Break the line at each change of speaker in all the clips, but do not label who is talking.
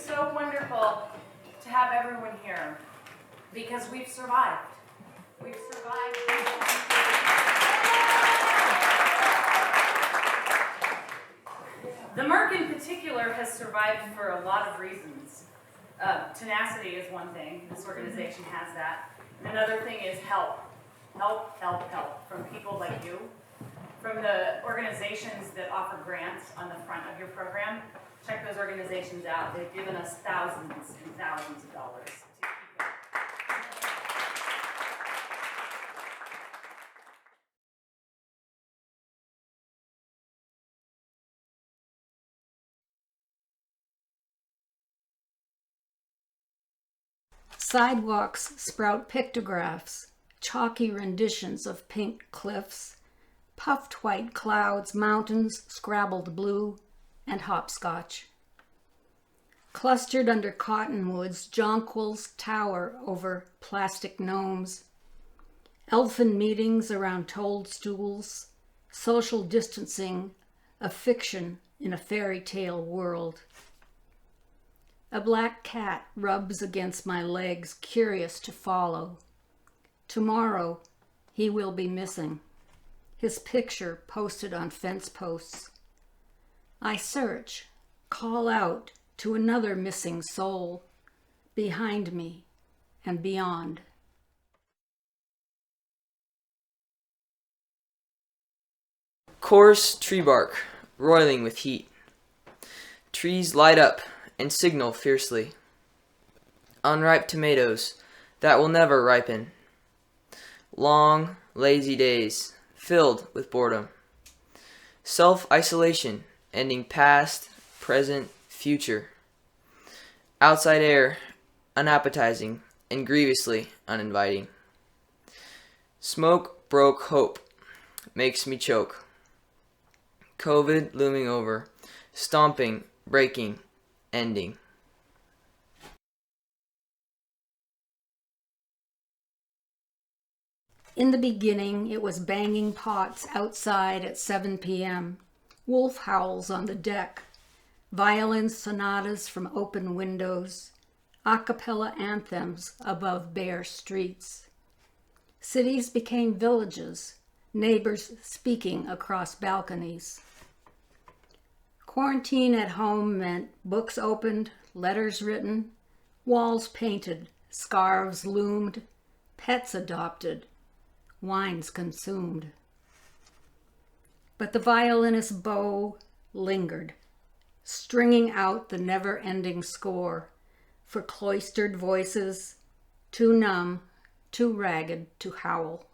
so wonderful to have everyone here because we've survived. We've survived. The Merc in particular has survived for a lot of reasons. Tenacity is one thing. This organization has that. And another thing is help. Help, help, help from people like you, from the organizations that offer grants on the front of your program. Check those organizations out. They've given us thousands and thousands of dollars to keep it.
Sidewalks sprout pictographs, chalky renditions of pink cliffs, puffed white clouds, mountains scrabbled blue, and hopscotch. Clustered under cottonwoods, jonquils tower over plastic gnomes. Elfin meetings around toadstools, social distancing, a fiction in a fairy tale world. A black cat rubs against my legs, curious to follow. Tomorrow, he will be missing. His picture posted on fence posts. I search, call out to another missing soul, behind me and beyond.
Coarse tree bark, roiling with heat. Trees light up and signal fiercely. Unripe tomatoes that will never ripen. Long, lazy days filled with boredom. Self-isolation ending past, present, future. Outside air unappetizing and grievously uninviting. Smoke broke hope, makes me choke. COVID looming over, stomping, breaking, ending.
In the beginning, it was banging pots outside at 7 p.m., wolf howls on the deck, violin sonatas from open windows, a cappella anthems above bare streets. Cities became villages, neighbors speaking across balconies. Quarantine at home meant books opened, letters written, walls painted, scarves loomed, pets adopted, wines consumed. But the violinist's bow lingered, stringing out the never-ending score for cloistered voices, too numb, too ragged to howl.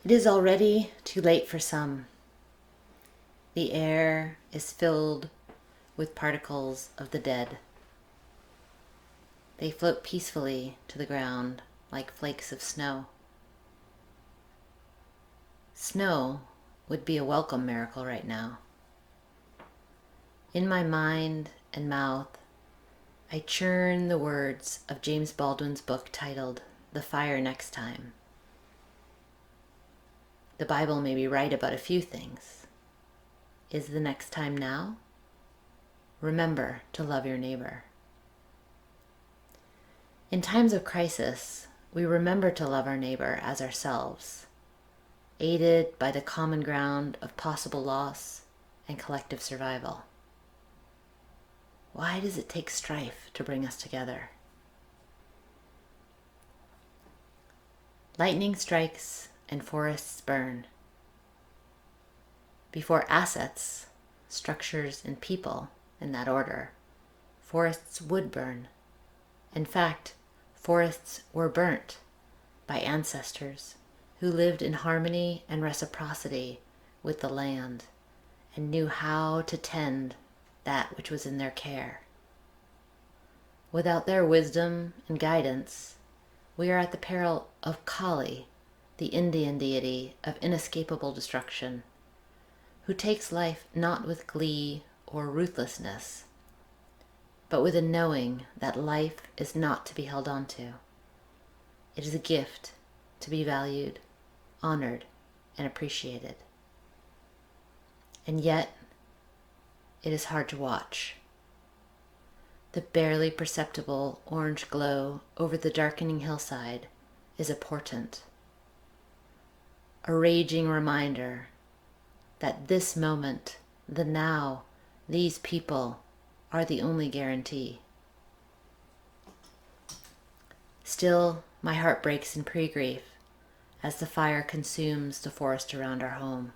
It is already too late for some. The air is filled with particles of the dead. They float peacefully to the ground like flakes of snow. Snow would be a welcome miracle right now. In my mind and mouth, I churn the words of James Baldwin's book titled The Fire Next Time. The Bible may be right about a few things. Is the next time now? Remember to love your neighbor. In times of crisis, we remember to love our neighbor as ourselves, aided by the common ground of possible loss and collective survival. Why does it take strife to bring us together? Lightning strikes and forests burn. Before assets, structures, and people, in that order, forests would burn. In fact, forests were burnt by ancestors who lived in harmony and reciprocity with the land and knew how to tend that which was in their care. Without their wisdom and guidance, we are at the peril of Kali, the Indian deity of inescapable destruction, who takes life not with glee or ruthlessness, but with a knowing that life is not to be held on to. It is a gift to be valued, honored, and appreciated. And yet, it is hard to watch. The barely perceptible orange glow over the darkening hillside is a portent, a raging reminder that this moment, the now, these people are the only guarantee. Still, my heart breaks in pre-grief as the fire consumes the forest around our home.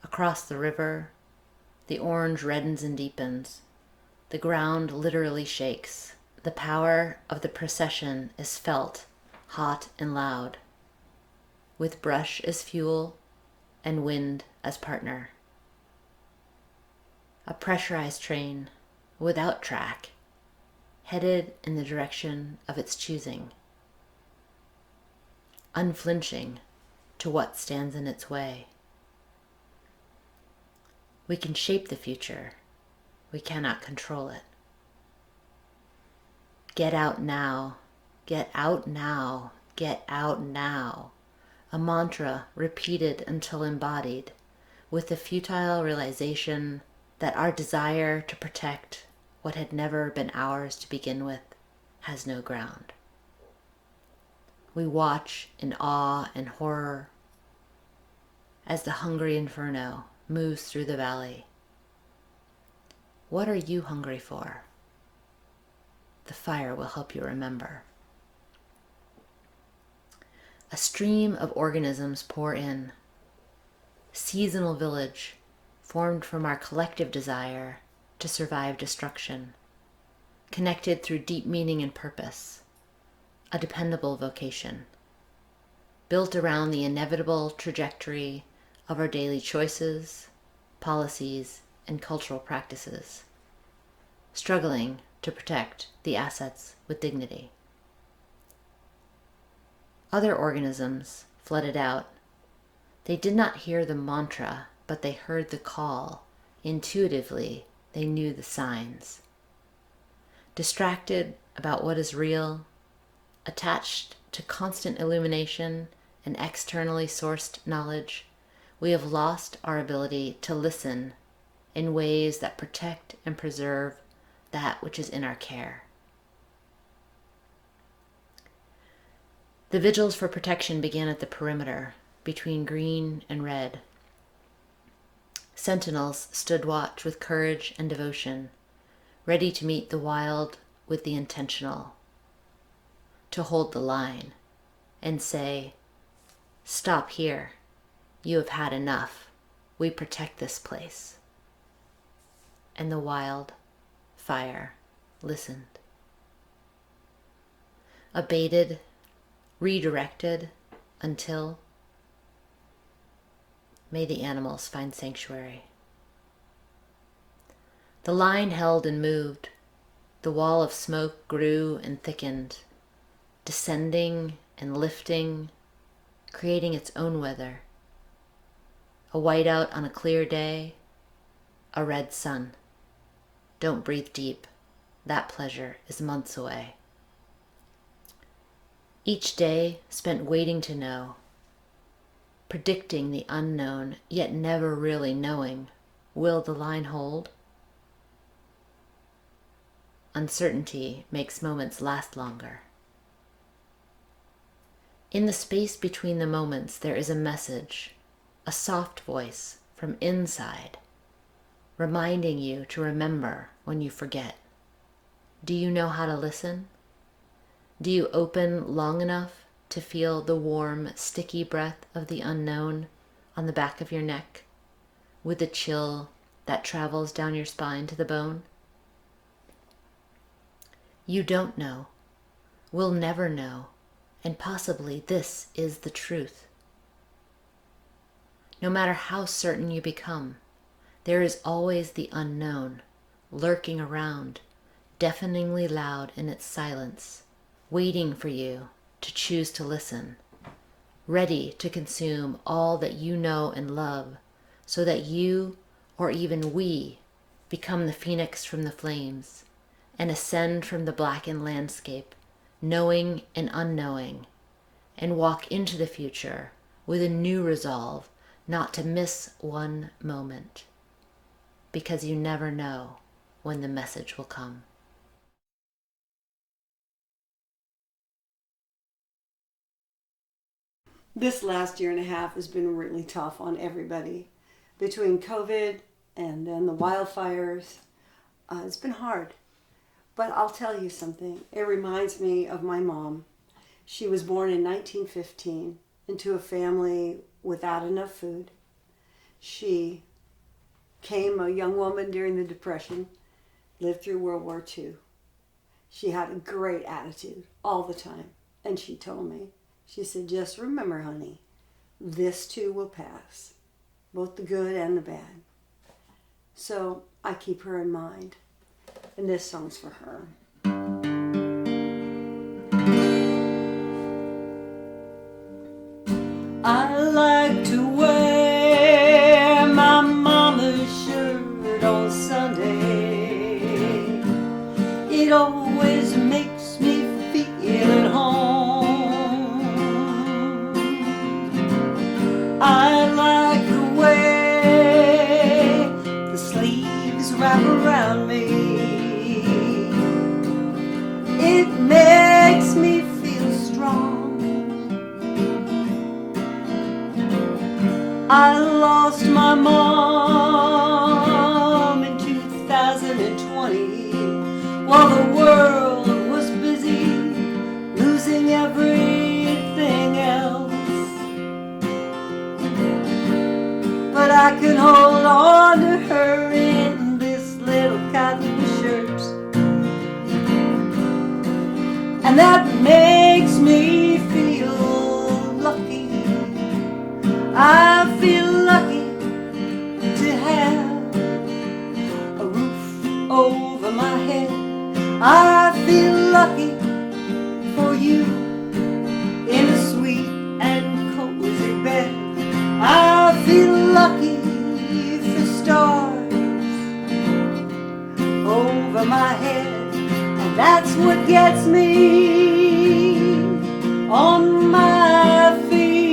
Across the river, the orange reddens and deepens. The ground literally shakes. The power of the procession is felt, hot and loud, with brush as fuel and wind as partner. A pressurized train, without track, headed in the direction of its choosing, unflinching to what stands in its way. We can shape the future. We cannot control it. Get out now. Get out now. Get out now. A mantra repeated until embodied, with the futile realization that our desire to protect what had never been ours to begin with has no ground. We watch in awe and horror as the hungry inferno moves through the valley. What are you hungry for? The fire will help you remember. A stream of organisms pour in. Seasonal village formed from our collective desire to survive destruction, connected through deep meaning and purpose, a dependable vocation, built around the inevitable trajectory of our daily choices, policies, and cultural practices, struggling to protect the assets with dignity. Other organisms flooded out. They did not hear the mantra, but they heard the call. Intuitively, they knew the signs. Distracted about what is real, attached to constant illumination and externally sourced knowledge, we have lost our ability to listen in ways that protect and preserve that which is in our care. The vigils for protection began at the perimeter, between green and red. Sentinels stood watch with courage and devotion, ready to meet the wild with the intentional, to hold the line and say, "Stop here. You have had enough. We protect this place." And the wild fire listened. Abated, redirected, until may the animals find sanctuary. The line held and moved. The wall of smoke grew and thickened, descending and lifting, creating its own weather. A whiteout on a clear day, a red sun. Don't breathe deep. That pleasure is months away. Each day spent waiting to know, predicting the unknown, yet never really knowing, will the line hold? Uncertainty makes moments last longer. In the space between the moments, there is a message, a soft voice from inside, reminding you to remember when you forget. Do you know how to listen? Do you open long enough to feel the warm, sticky breath of the unknown on the back of your neck, with the chill that travels down your spine to the bone? You don't know, will never know, and possibly this is the truth. No matter how certain you become, there is always the unknown, lurking around, deafeningly loud in its silence, waiting for you to choose to listen, ready to consume all that you know and love, so that you, or even we, become the phoenix from the flames, and ascend from the blackened landscape, knowing and unknowing, and walk into the future with a new resolve, not to miss one moment, because you never know when the message will come.
This last year and a half has been really tough on everybody. Between COVID and then the wildfires, it's been hard. But I'll tell you something. It reminds me of my mom. She was born in 1915 into a family without enough food. She came a young woman during the Depression, lived through World War II. She had a great attitude all the time. And she told me, she said, just remember, honey, this too will pass, both the good and the bad. So I keep her in mind. And this song's for her. I like to wear my mama's shirt on Sunday. It always makes me feel at home. I like the way the sleeves wrap around me. It makes me feel strong. I lost my mom in 2020 while the world was busy losing everything else. But I can hold on to her in this little cotton shirt. And that makes me feel lucky. I feel lucky to have a roof over my head. I feel lucky for you in a sweet and cozy bed. I feel lucky for stars over my head. And that's what gets me on my feet.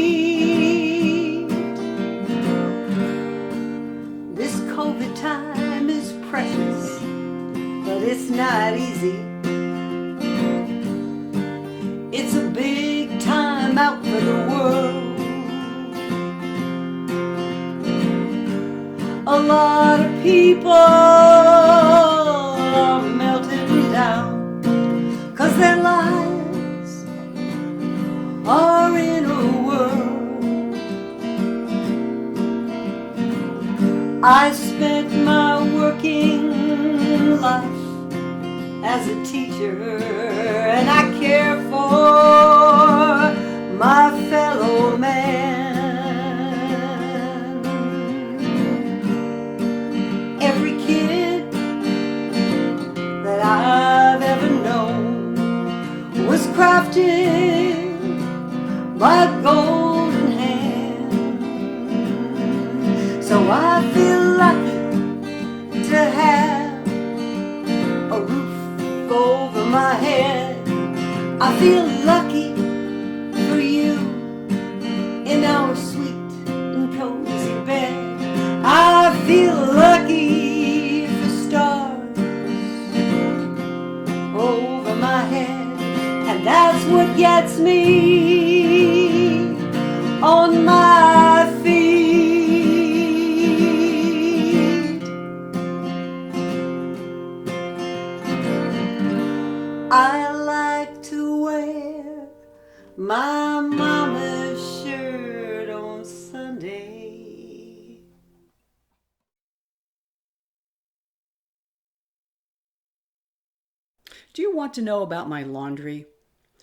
This COVID time is precious, but it's not easy. It's a big time out for the world. A lot of people are melting down 'cause their lives are in a whirl. I spent my working life as a teacher, and I care for my fellow man. Every kid that I've ever known was crafted by a golden hand. So I feel lucky to have a roof over my head. I feel lucky for you in our sweet and cozy bed. I feel lucky for stars over my head. And that's what gets me on my feet. I like to wear my mama's shirt on Sunday.
Do you want to know about my laundry?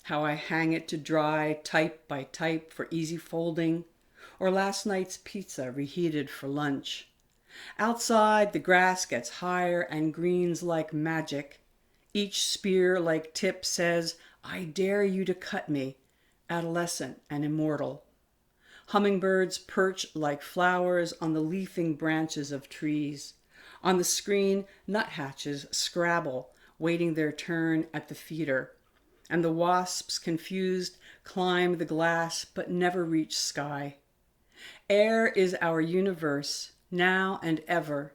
How I hang it to dry type by type for easy folding? Or last night's pizza reheated for lunch? Outside, the grass gets higher and greens like magic. Each spear like tip says, I dare you to cut me, adolescent and immortal. Hummingbirds perch like flowers on the leafing branches of trees. On the screen, nuthatches scrabble, waiting their turn at the feeder. And the wasps, confused, climb the glass but never reach sky. Air is our universe, now and ever,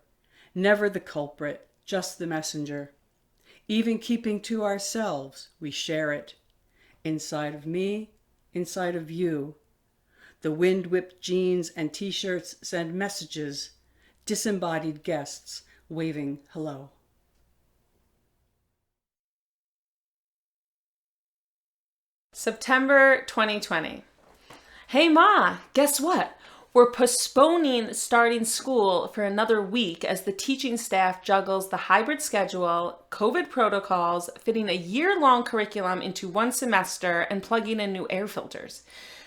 never the culprit, just the messenger. Even keeping to ourselves, we share it. Inside of me, inside of you. The wind-whipped jeans and t-shirts send messages, disembodied guests waving hello.
September 2020. Hey Ma, guess what? We're postponing starting school for another week as the teaching staff juggles the hybrid schedule, COVID protocols, fitting a year-long curriculum into one semester, and plugging in new air filters.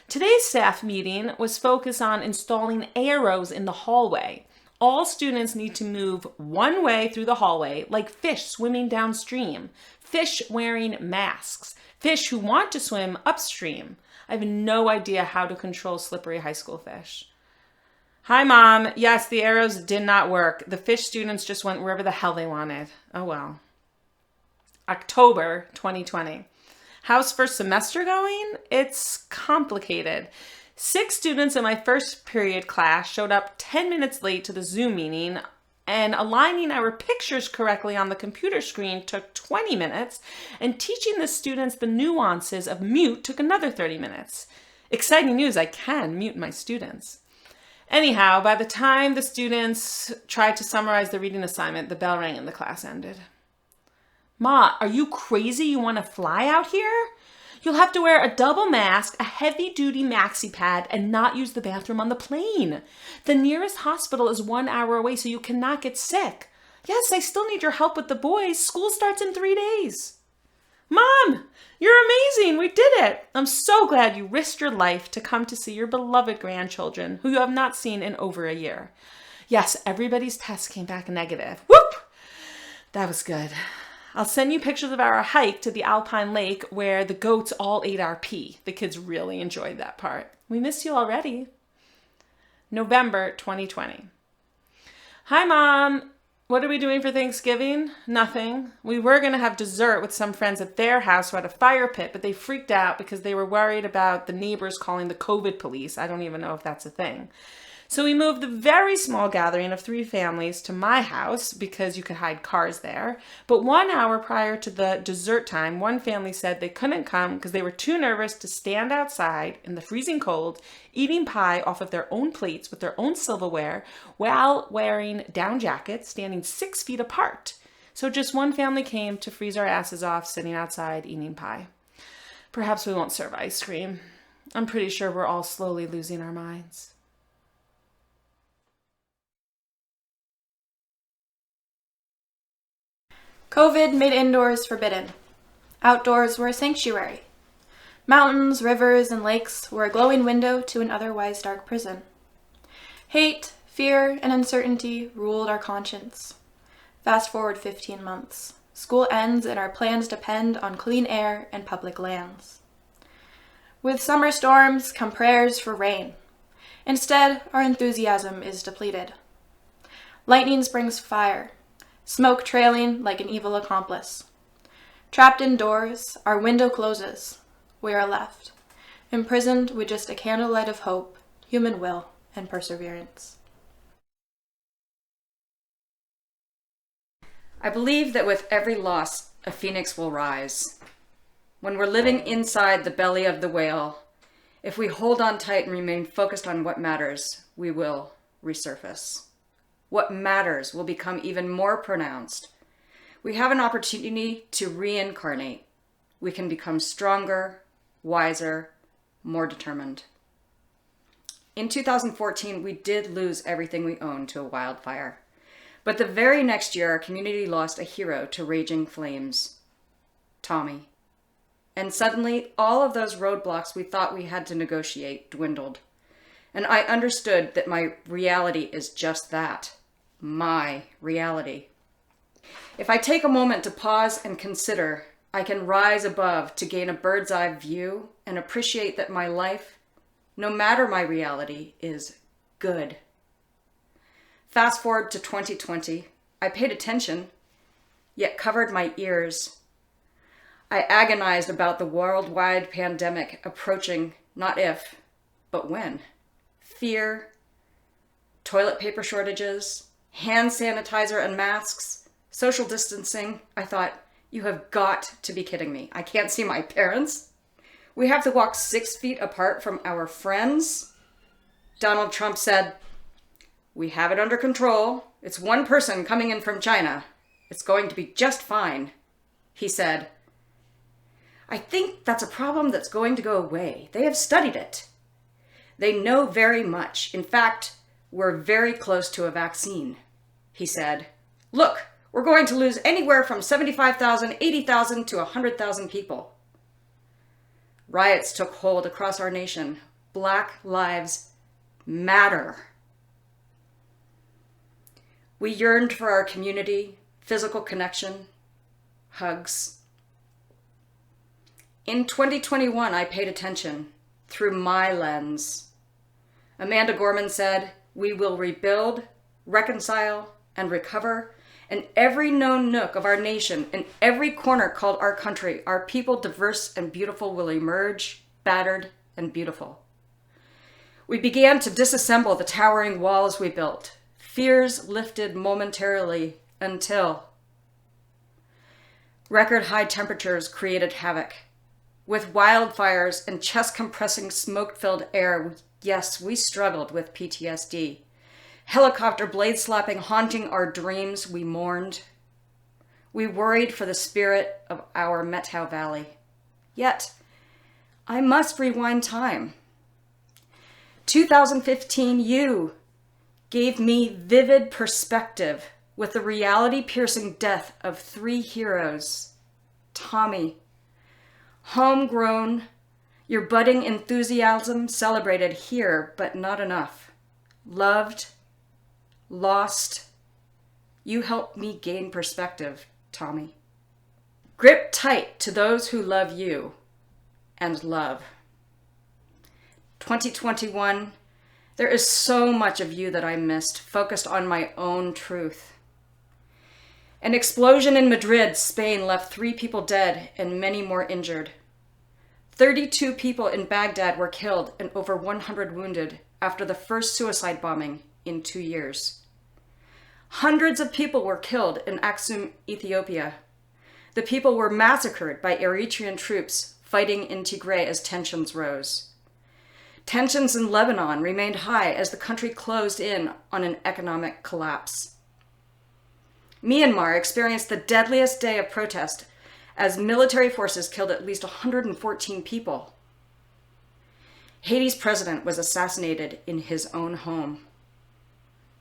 Today's staff meeting was focused on installing arrows in the hallway. All students need to move one way through the hallway like fish swimming downstream, fish wearing masks, fish who want to swim upstream. I have no idea how to control slippery high school fish. Hi, Mom. Yes, the arrows did not work. The fish students just went wherever the hell they wanted. Oh, well. October 2020. How's first semester going? It's complicated. 6 students in my first period class showed up 10 minutes late to the Zoom meeting, and aligning our pictures correctly on the computer screen took 20 minutes, and teaching the students the nuances of mute took another 30 minutes. Exciting news, I can mute my students. Anyhow, by the time the students tried to summarize the reading assignment, the bell rang and the class ended. Ma, are you crazy? You want to fly out here? You'll have to wear a double mask, a heavy-duty maxi pad, and not use the bathroom on the plane. The nearest hospital is 1 hour away, so you cannot get sick. Yes, I still need your help with the boys. School starts in 3 days. Mom, you're amazing. We did it. I'm so glad you risked your life to come to see your beloved grandchildren, who you have not seen in over a year. Yes, everybody's test came back negative. Whoop! That was good. I'll send you pictures of our hike to the Alpine Lake where the goats all ate our pee. The kids really enjoyed that part. We miss you already. November 2020. Hi, Mom. What are we doing for Thanksgiving? Nothing. We were going to have dessert with some friends at their house who had a fire pit, but they freaked out because they were worried about the neighbors calling the COVID police. I don't even know if that's a thing. So we moved the very small gathering of 3 families to my house because you could hide cars there. But 1 hour prior to the dessert time, one family said they couldn't come because they were too nervous to stand outside in the freezing cold, eating pie off of their own plates with their own silverware while wearing down jackets, standing 6 feet apart. So just one family came to freeze our asses off sitting outside eating pie. Perhaps we won't serve ice cream. I'm pretty sure we're all slowly losing our minds.
COVID made indoors forbidden. Outdoors were a sanctuary. Mountains, rivers, and lakes were a glowing window to an otherwise dark prison. Hate, fear, and uncertainty ruled our conscience. Fast forward 15 months. School ends and our plans depend on clean air and public lands. With summer storms come prayers for rain. Instead, our enthusiasm is depleted. Lightning springs fire. Smoke trailing like an evil accomplice. Trapped indoors, our window closes. We are left, imprisoned with just a candlelight of hope, human will, and perseverance.
I believe that with every loss, a phoenix will rise. When we're living inside the belly of the whale, if we hold on tight and remain focused on what matters, we will resurface. What matters will become even more pronounced. We have an opportunity to reincarnate. We can become stronger, wiser, more determined. In 2014, we did lose everything we owned to a wildfire. But the very next year, our community lost a hero to raging flames, Tommy. And suddenly, all of those roadblocks we thought we had to negotiate dwindled. And I understood that my reality is just that. My reality. If I take a moment to pause and consider, I can rise above to gain a bird's eye view and appreciate that my life, no matter my reality, is good. Fast forward to 2020, I paid attention, yet covered my ears. I agonized about the worldwide pandemic approaching, not if, but when. fear, toilet paper shortages, hand sanitizer and masks, social distancing. I thought, you have got to be kidding me. I can't see my parents. We have to walk 6 feet apart from our friends. Donald Trump said, we have it under control. It's one person coming in from China. It's going to be just fine. He said, I think that's a problem that's going to go away. They have studied it. They know very much. In fact, we're very close to a vaccine. He said, look, we're going to lose anywhere from 75,000, 80,000 to 100,000 people. Riots took hold across our nation. Black lives matter. We yearned for our community, physical connection, hugs. In 2021, I paid attention through my lens. Amanda Gorman said, we will rebuild, reconcile, and recover in every known nook of our nation, in every corner called our country. Our people, diverse and beautiful, will emerge, battered and beautiful. We began to disassemble the towering walls we built. Fears lifted momentarily until record high temperatures created havoc. With wildfires and chest-compressing smoke-filled air, yes, we struggled with PTSD. Helicopter blade-slapping haunting our dreams, we mourned. We worried for the spirit of our Methow Valley. Yet, I must rewind time. 2015, you gave me vivid perspective with the reality-piercing death of 3 heroes. Tommy, homegrown, your budding enthusiasm celebrated here, but not enough. Loved, lost, you helped me gain perspective, Tommy. Grip tight to those who love you and love. 2021, there is so much of you that I missed, focused on my own truth. An explosion in Madrid, Spain, left 3 people dead and many more injured. 32 people in Baghdad were killed and over 100 wounded after the first suicide bombing in 2 years. Hundreds of people were killed in Aksum, Ethiopia. The people were massacred by Eritrean troops fighting in Tigray as tensions rose. Tensions in Lebanon remained high as the country closed in on an economic collapse. Myanmar experienced the deadliest day of protest as military forces killed at least 114 people. Haiti's president was assassinated in his own home.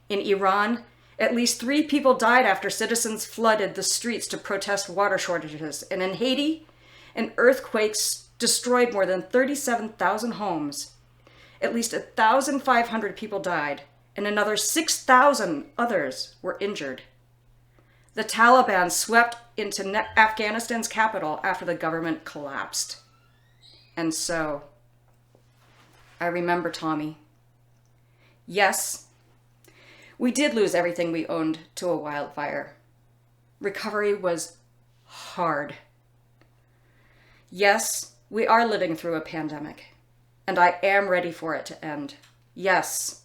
In Iran, at least 3 people died after citizens flooded the streets to protest water shortages. And in Haiti, an earthquake destroyed more than 37,000 homes. At least 1,500 people died, and another 6,000 others were injured. The Taliban swept into Afghanistan's capital after the government collapsed. And so, I remember Tommy. Yes, we did lose everything we owned to a wildfire. Recovery was hard. Yes, we are living through a pandemic, and I am ready for it to end. Yes,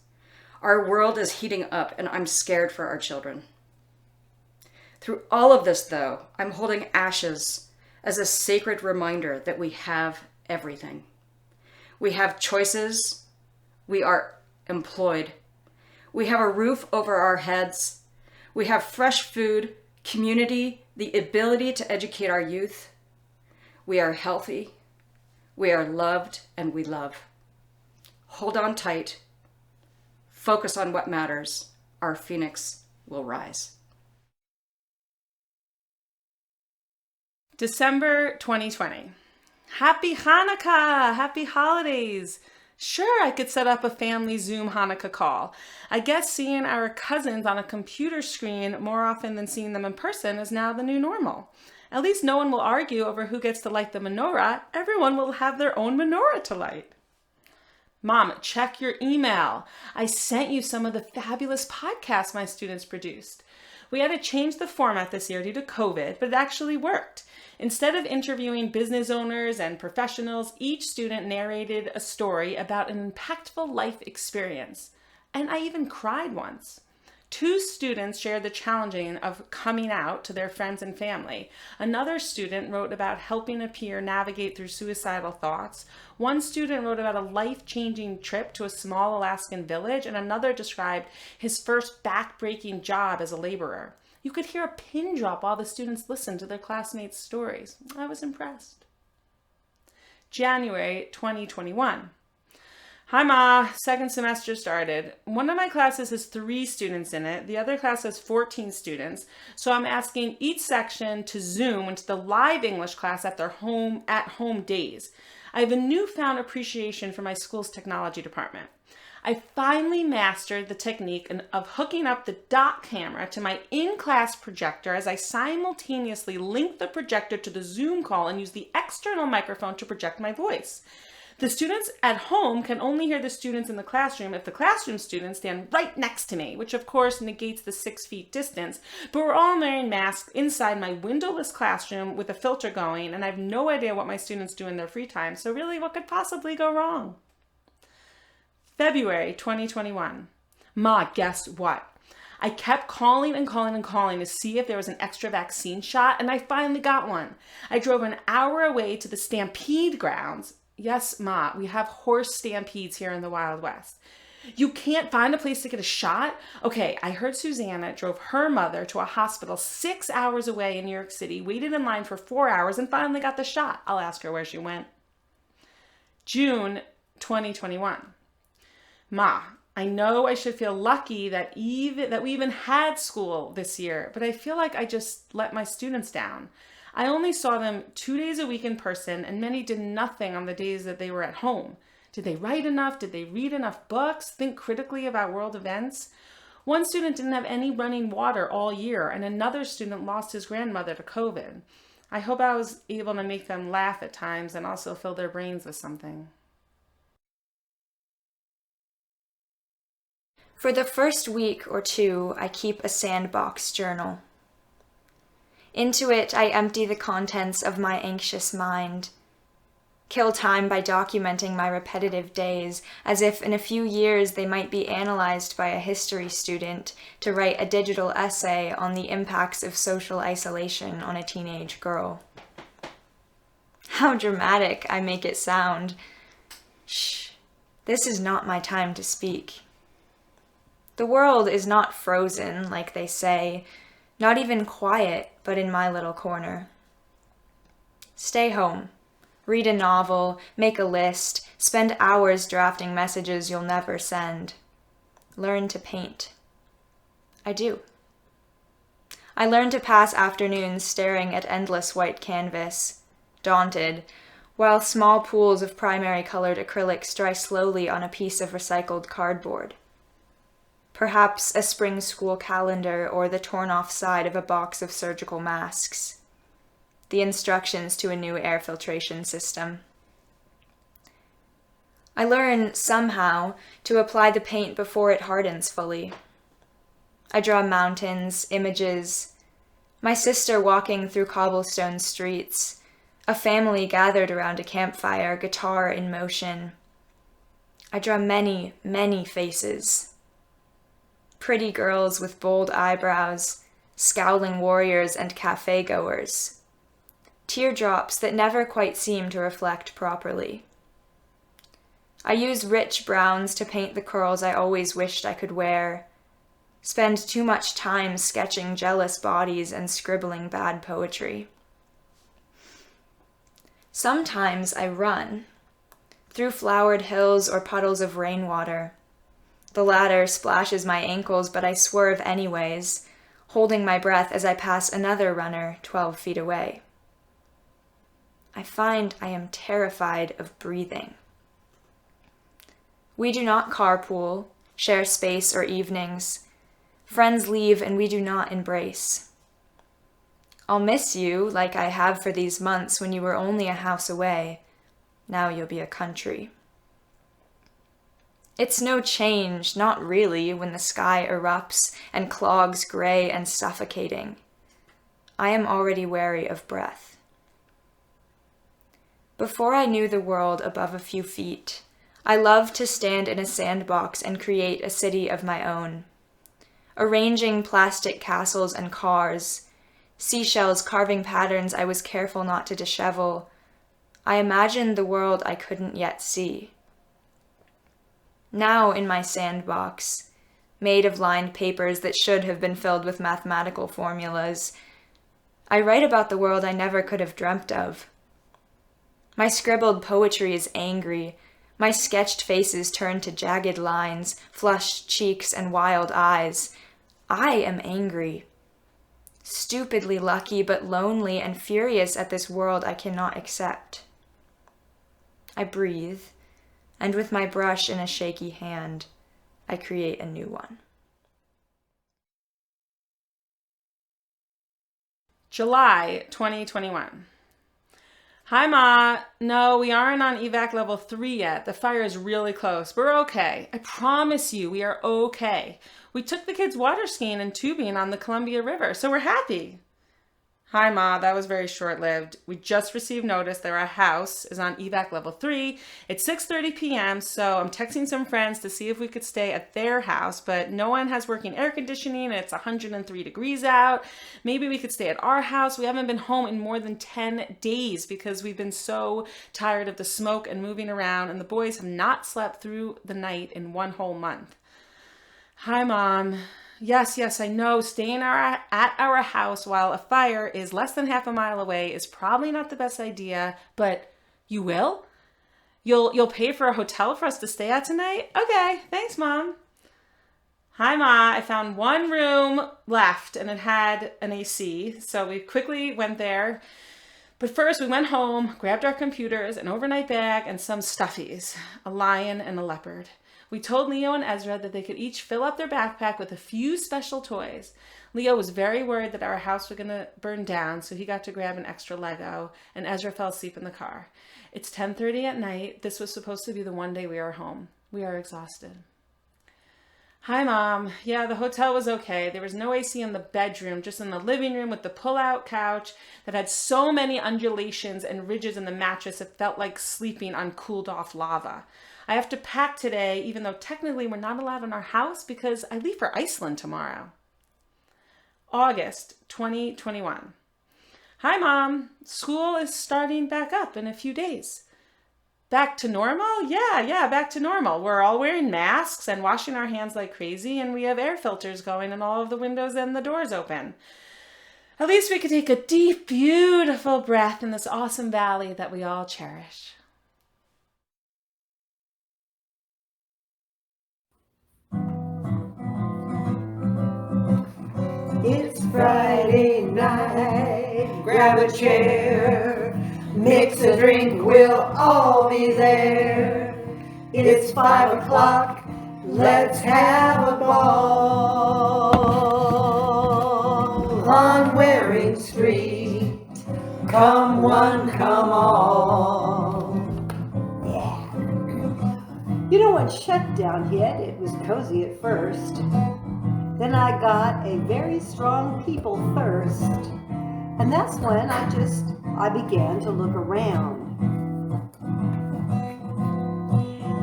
our world is heating up, and I'm scared for our children. Through all of this, though, I'm holding ashes as a sacred reminder that we have everything. We have choices. We are employed. We have a roof over our heads. We have fresh food, community, the ability to educate our youth. We are healthy. We are loved, and we love. Hold on tight. Focus on what matters. Our phoenix will rise.
December 2020. Happy Hanukkah! Happy holidays! Sure, I could set up a family Zoom Hanukkah call. I guess seeing our cousins on a computer screen more often than seeing them in person is now the new normal. At least no one will argue over who gets to light the menorah. Everyone will have their own menorah to light. Mom, check your email. I sent you some of the fabulous podcasts my students produced. We had to change the format this year due to COVID, but it actually worked. Instead of interviewing business owners and professionals, each student narrated a story about an impactful life experience. And I even cried once. 2 students shared the challenging of coming out to their friends and family. Another student wrote about helping a peer navigate through suicidal thoughts. One student wrote about a life-changing trip to a small Alaskan village, and another described his first back-breaking job as a laborer. You could hear a pin drop while the students listened to their classmates' stories. I was impressed. January 2021. Hi, Ma. Second semester started. One of my classes has 3 students in it. The other class has 14 students. So I'm asking each section to Zoom into the live English class at their at-home days. I have a newfound appreciation for my school's technology department. I finally mastered the technique of hooking up the dot camera to my in-class projector as I simultaneously link the projector to the Zoom call and use the external microphone to project my voice. The students at home can only hear the students in the classroom if the classroom students stand right next to me, which of course negates the 6 feet distance, but we're all wearing masks inside my windowless classroom with a filter going, and I have no idea what my students do in their free time, so really what could possibly go wrong? February 2021. Ma, guess what? I kept calling and calling and calling to see if there was an extra vaccine shot, and I finally got one. I drove an hour away to the Stampede grounds. Yes, Ma, we have horse stampedes here in the Wild West. You can't find a place to get a shot? Okay, I heard Susanna drove her mother to a hospital 6 hours away in New York City, waited in line for 4 hours, and finally got the shot. I'll ask her where she went. June 2021. Ma, I know I should feel lucky that we even had school this year, but I feel like I just let my students down. I only saw them 2 days a week in person, and many did nothing on the days that they were at home. Did they write enough? Did they read enough books? Think critically about world events? One student didn't have any running water all year, and another student lost his grandmother to COVID. I hope I was able to make them laugh at times and also fill their brains with something.
For the first week or 2, I keep a sandbox journal. Into it, I empty the contents of my anxious mind, kill time by documenting my repetitive days, as if in a few years they might be analyzed by a history student to write a digital essay on the impacts of social isolation on a teenage girl. How dramatic I make it sound. Shh, this is not my time to speak. The world is not frozen, like they say, not even quiet, but in my little corner. Stay home, read a novel, make a list, spend hours drafting messages you'll never send. Learn to paint. I do. I learn to pass afternoons staring at endless white canvas, daunted, while small pools of primary colored acrylics dry slowly on a piece of recycled cardboard. Perhaps a spring school calendar or the torn-off side of a box of surgical masks. The instructions to a new air filtration system. I learn, somehow, to apply the paint before it hardens fully. I draw mountains, images, my sister walking through cobblestone streets, a family gathered around a campfire, guitar in motion. I draw many, many faces. Pretty girls with bold eyebrows, scowling warriors and cafe-goers. Teardrops that never quite seem to reflect properly. I use rich browns to paint the curls I always wished I could wear. Spend too much time sketching jealous bodies and scribbling bad poetry. Sometimes I run, through flowered hills or puddles of rainwater. The latter splashes my ankles, but I swerve anyways, holding my breath as I pass another runner 12 feet away. I find I am terrified of breathing. We do not carpool, share space or evenings. Friends leave and we do not embrace. I'll miss you like I have for these months when you were only a house away. Now you'll be a country. It's no change, not really, when the sky erupts and clogs gray and suffocating. I am already wary of breath. Before I knew the world above a few feet, I loved to stand in a sandbox and create a city of my own. Arranging plastic castles and cars, seashells carving patterns I was careful not to dishevel, I imagined the world I couldn't yet see. Now in my sandbox, made of lined papers that should have been filled with mathematical formulas, I write about the world I never could have dreamt of. My scribbled poetry is angry, my sketched faces turn to jagged lines, flushed cheeks, and wild eyes. I am angry. Stupidly lucky, but lonely and furious at this world I cannot accept. I breathe, and with my brush in a shaky hand, I create a new one.
July 2021. Hi, Ma. No, we aren't on evac level 3 yet. The fire is really close. We're okay. I promise you, we are okay. We took the kids water skiing and tubing on the Columbia River, so we're happy. Hi, Ma. That was very short-lived. We just received notice that our house is on evac level 3. It's 6:30 p.m., so I'm texting some friends to see if we could stay at their house, but no one has working air conditioning and it's 103 degrees out. Maybe we could stay at our house. We haven't been home in more than 10 days because we've been so tired of the smoke and moving around, and the boys have not slept through the night in 1 whole month. Hi, Mom. Yes, I know staying at our house while a fire is less than half a mile away is probably not the best idea, but you will? You'll pay for a hotel for us to stay at tonight? Okay, thanks, Mom. Hi, Ma. I found 1 room left and it had an AC, so we quickly went there. But first we went home, grabbed our computers, an overnight bag, and some stuffies, a lion and a leopard. We told Leo and Ezra that they could each fill up their backpack with a few special toys. Leo was very worried that our house was going to burn down, so he got to grab an extra Lego, and Ezra fell asleep in the car. It's 10:30 at night. This was supposed to be the one day we are home. We are exhausted. Hi, Mom. Yeah, the hotel was okay. There was no AC in the bedroom, just in the living room with the pull-out couch that had so many undulations and ridges in the mattress it felt like sleeping on cooled-off lava. I have to pack today, even though technically we're not allowed in our house because I leave for Iceland tomorrow. August 2021. Hi, Mom. School is starting back up in a few days. Back to normal? Yeah, back to normal. We're all wearing masks and washing our hands like crazy, and we have air filters going in all of the windows and the doors open. At least we could take a deep, beautiful breath in this awesome valley that we all cherish.
It's Friday night, grab a chair, mix a drink, we'll all be there. It's 5 o'clock, let's have a ball. On Waring Street, come one, come all.
Yeah. You know, when shutdown hit, it was cozy at first. Then I got a very strong people thirst, and that's when I began to look around.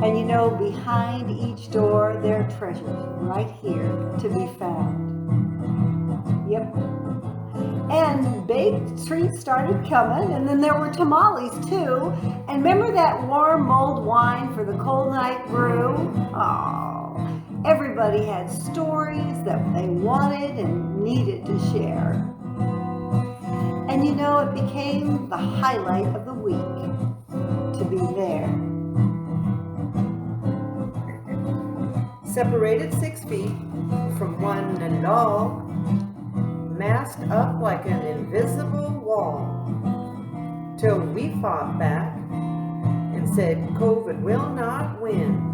And you know, behind each door there are treasures right here to be found. Yep. And baked treats started coming, and then there were tamales too. And remember that warm mulled wine for the cold night brew? Oh. Everybody had stories that they wanted and needed to share. And you know, it became the highlight of the week to be there.
Separated 6 feet from one and all, masked up like an invisible wall, till we fought back and said COVID will not win.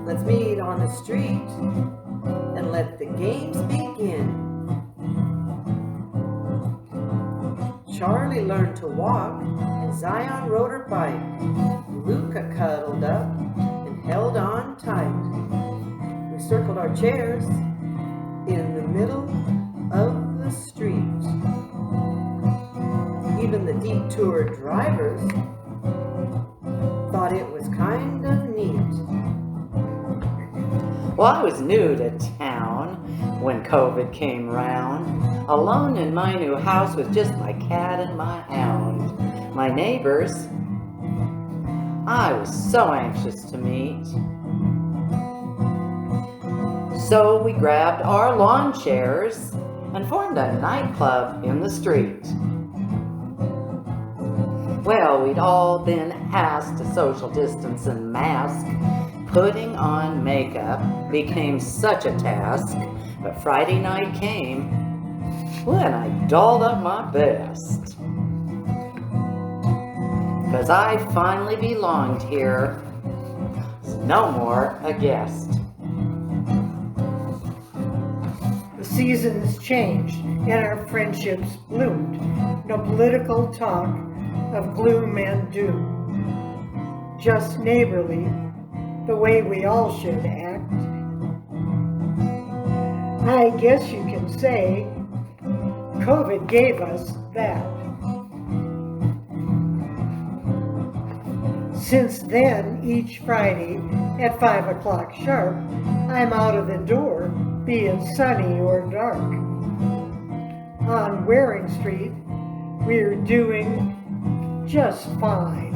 Let's meet on the street and let the games begin. Charlie learned to walk and Zion rode her bike. Luca cuddled up held on tight. We circled our chairs in the middle of the street. Even the detour drivers thought it was kind of neat.
Well, I was new to town when COVID came round. Alone in my new house with just my cat and my hound. My neighbors, I was so anxious to meet. So we grabbed our lawn chairs and formed a nightclub in the street. Well, we'd all been asked to social distance and mask. Putting on makeup became such a task, but Friday night came when I dolled up my best. 'Cause I finally belonged here, no more a guest.
The seasons changed and our friendships bloomed. No political talk of gloom and doom. Just neighborly, the way we all should act. I guess you can say COVID gave us that. Since then, each Friday at 5 o'clock sharp, I'm out of the door, be it sunny or dark. On Waring Street, we're doing just fine.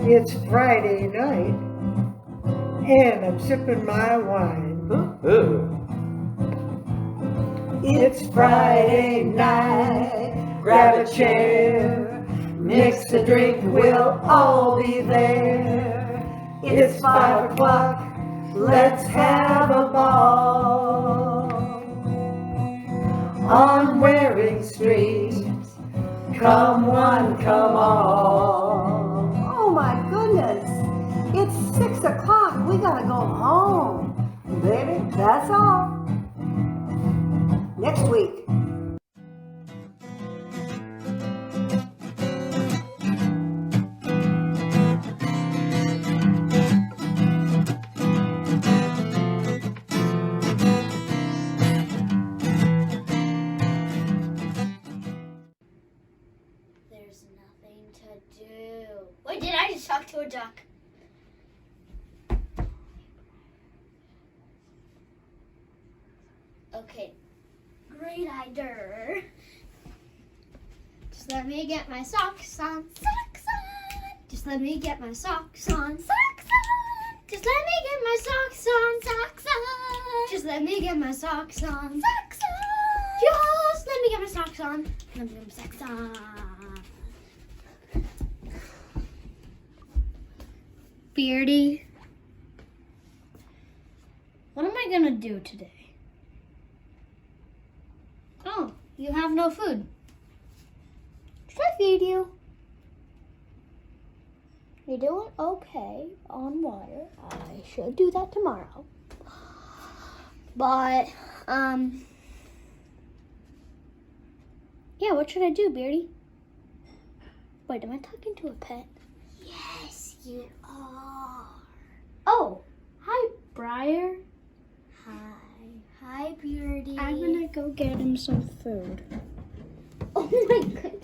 It's Friday night, and I'm sipping my wine.
Ooh.
It's Friday night, grab a chair, mix a drink, we'll all be there. It's 5 o'clock, let's have a ball. On Waring Street, come one, come all.
Oh my goodness, it's 6 o'clock. We gotta go home. Baby, that's all. Next week.
There's nothing to do. Wait, did I just talk to a duck? Okay, great idea. Just let me get my socks on, socks on. Just let me get my socks on, socks on. Just let me get my socks on, socks on. Just let me get my socks on, socks on. Just let me get my socks on, let me get my socks on. Beardy, what am I gonna do today? Oh, you have no food. Should I feed you? You're doing okay on water. I should do that tomorrow. But, yeah, what should I do, Beardy? Wait, am I talking to a pet? Yes, you are. Oh, hi, Briar. Hi. Hi, Beardy. I'm gonna go get him some food. Oh my goodness.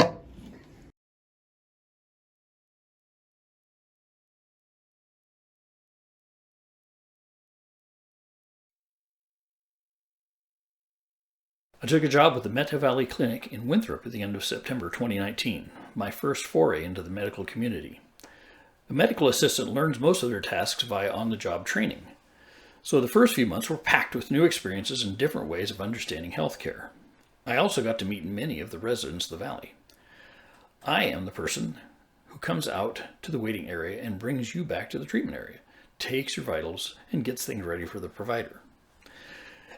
I took a job with the Meta Valley Clinic in Winthrop at the end of September 2019, my first foray into the medical community. A medical assistant learns most of their tasks via on-the-job training. So the first few months were packed with new experiences and different ways of understanding healthcare. I also got to meet many of the residents of the valley. I am the person who comes out to the waiting area and brings you back to the treatment area, takes your vitals, and gets things ready for the provider.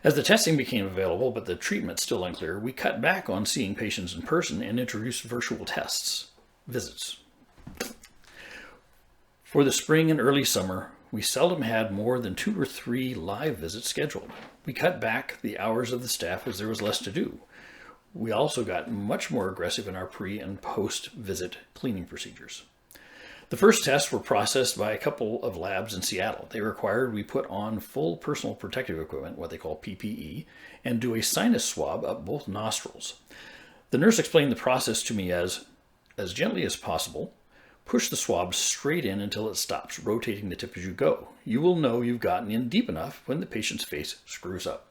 As the testing became available, but the treatment still unclear, we cut back on seeing patients in person and introduced virtual visits. For the spring and early summer, we seldom had more than 2 or 3 live visits scheduled. We cut back the hours of the staff as there was less to do. We also got much more aggressive in our pre- and post-visit cleaning procedures. The first tests were processed by a couple of labs in Seattle. They required we put on full personal protective equipment, what they call PPE, and do a sinus swab up both nostrils. The nurse explained the process to me as gently as possible, push the swab straight in until it stops, rotating the tip as you go. You will know you've gotten in deep enough when the patient's face screws up.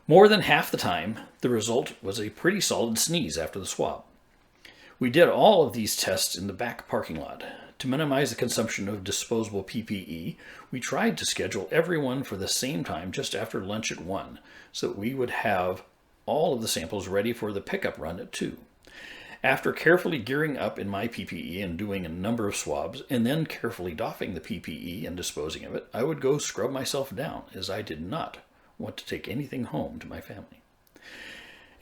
More than half the time, the result was a pretty solid sneeze after the swab. We did all of these tests in the back parking lot. To minimize the consumption of disposable PPE, we tried to schedule everyone for the same time just after lunch at 1, so that we would have all of the samples ready for the pickup run at 2. After carefully gearing up in my PPE and doing a number of swabs, and then carefully doffing the PPE and disposing of it, I would go scrub myself down, as I did not want to take anything home to my family.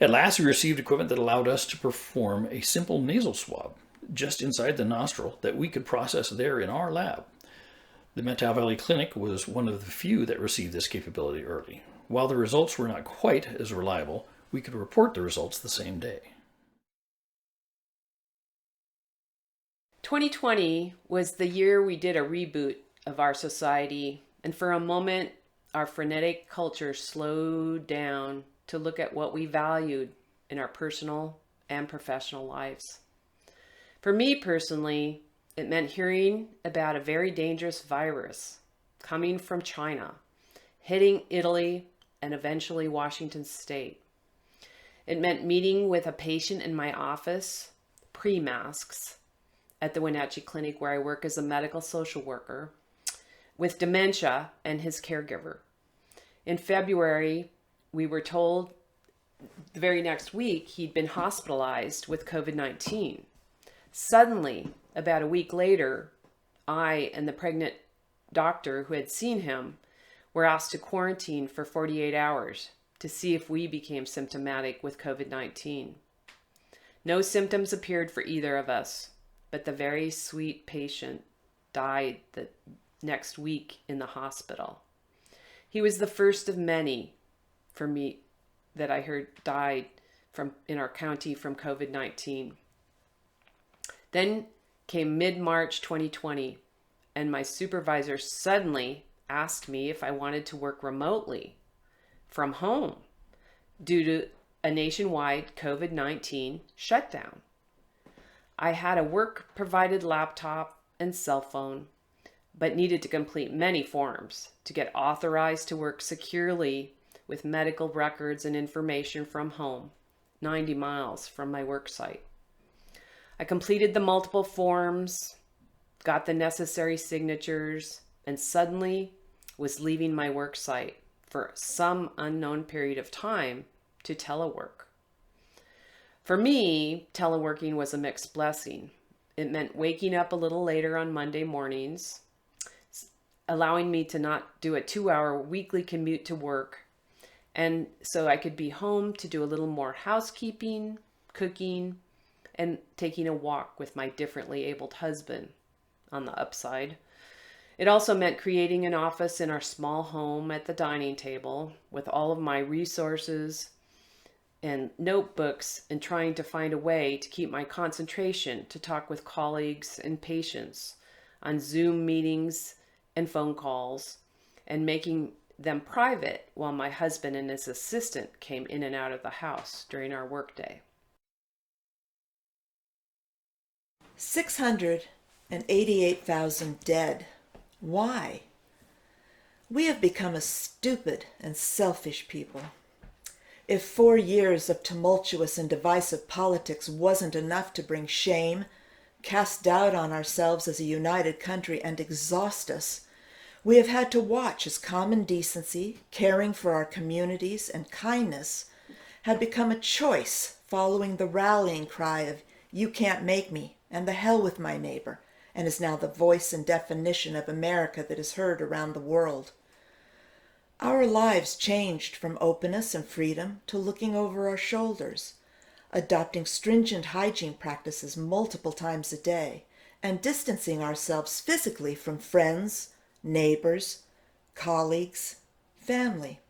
At last, we received equipment that allowed us to perform a simple nasal swab just inside the nostril that we could process there in our lab. The Methow Valley Clinic was one of the few that received this capability early. While the results were not quite as reliable, we could report the results the same day.
2020 was the year we did a reboot of our society, and for a moment, our frenetic culture slowed down to look at what we valued in our personal and professional lives. For me personally, it meant hearing about a very dangerous virus coming from China, hitting Italy, and eventually Washington State. It meant meeting with a patient in my office, pre-masks, at the Wenatchee Clinic where I work as a medical social worker, with dementia and his caregiver. In February, we were told the very next week he'd been hospitalized with COVID-19. Suddenly, about a week later, I and the pregnant doctor who had seen him were asked to quarantine for 48 hours to see if we became symptomatic with COVID-19. No symptoms appeared for either of us, but the very sweet patient died the next week in the hospital. He was the first of many for me that I heard died in our county from COVID-19. Then came mid-March 2020, and my supervisor suddenly asked me if I wanted to work remotely from home due to a nationwide COVID-19 shutdown. I had a work-provided laptop and cell phone, but needed to complete many forms to get authorized to work securely with medical records and information from home, 90 miles from my work site. I completed the multiple forms, got the necessary signatures, and suddenly was leaving my work site for some unknown period of time to telework. For me, teleworking was a mixed blessing. It meant waking up a little later on Monday mornings, allowing me to not do a 2-hour weekly commute to work, and so I could be home to do a little more housekeeping, cooking, and taking a walk with my differently abled husband on the upside. It also meant creating an office in our small home at the dining table with all of my resources and notebooks, and trying to find a way to keep my concentration to talk with colleagues and patients on Zoom meetings and phone calls, and making them private while my husband and his assistant came in and out of the house during our workday.
688,000 dead. Why? We have become a stupid and selfish people. If 4 years of tumultuous and divisive politics wasn't enough to bring shame, cast doubt on ourselves as a united country, and exhaust us, we have had to watch as common decency, caring for our communities, and kindness had become a choice following the rallying cry of "you can't make me" and "the hell with my neighbor," and is now the voice and definition of America that is heard around the world. Our lives changed from openness and freedom to looking over our shoulders, adopting stringent hygiene practices multiple times a day, and distancing ourselves physically from friends, neighbors, colleagues, family.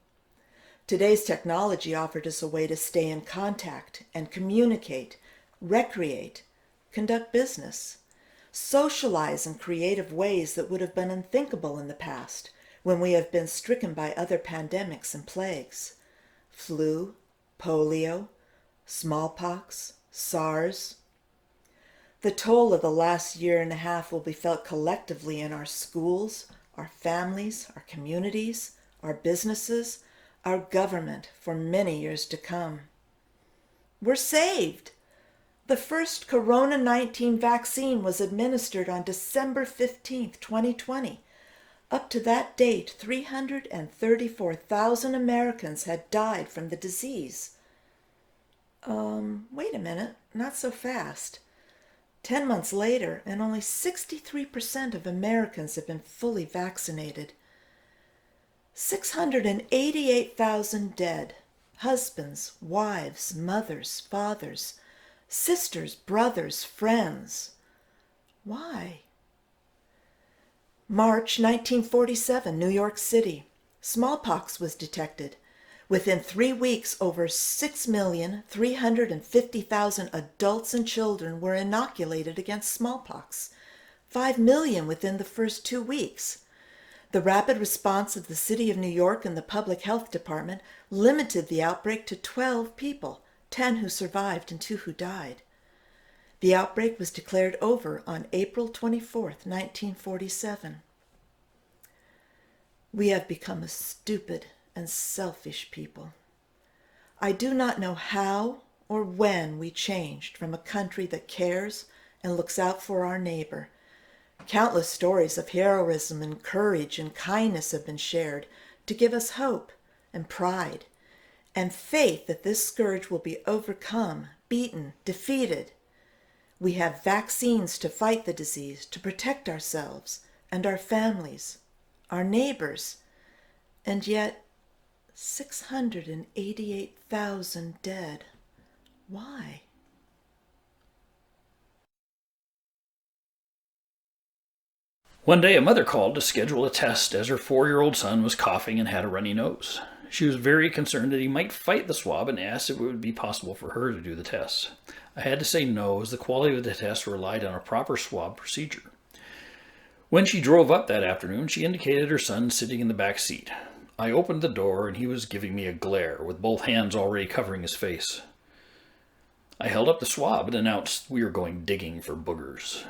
Today's technology offered us a way to stay in contact and communicate, recreate, conduct business. socialize in creative ways that would have been unthinkable in the past when we have been stricken by other pandemics and plagues. Flu, polio, smallpox, SARS. The toll of the last year and a half will be felt collectively in our schools, our families, our communities, our businesses, our government for many years to come. We're saved. The first Corona-19 vaccine was administered on December 15th, 2020. Up to that date, 334,000 Americans had died from the disease. Wait a minute, not so fast. 10 months later, and only 63% of Americans have been fully vaccinated. 688,000 dead. Husbands, wives, mothers, fathers, sisters, brothers, friends. Why? March 1947, New York City. Smallpox was detected. Within 3 weeks, over 6,350,000 adults and children were inoculated against smallpox. 5 million within the first 2 weeks. The rapid response of the City of New York and the Public Health Department limited the outbreak to 12 people, 10 who survived and 2 who died. The outbreak was declared over on April 24th, 1947. We have become a stupid and selfish people. I do not know how or when we changed from a country that cares and looks out for our neighbor. Countless stories of heroism and courage and kindness have been shared to give us hope and pride and faith that this scourge will be overcome, beaten, defeated. We have vaccines to fight the disease, to protect ourselves and our families, our neighbors, and yet 688,000 dead. Why?
One day, a mother called to schedule a test as her 4-year-old son was coughing and had a runny nose. She was very concerned that he might fight the swab and asked if it would be possible for her to do the test. I had to say no, as the quality of the test relied on a proper swab procedure. When she drove up that afternoon, she indicated her son sitting in the back seat. I opened the door and he was giving me a glare, with both hands already covering his face. I held up the swab and announced we were going digging for boogers.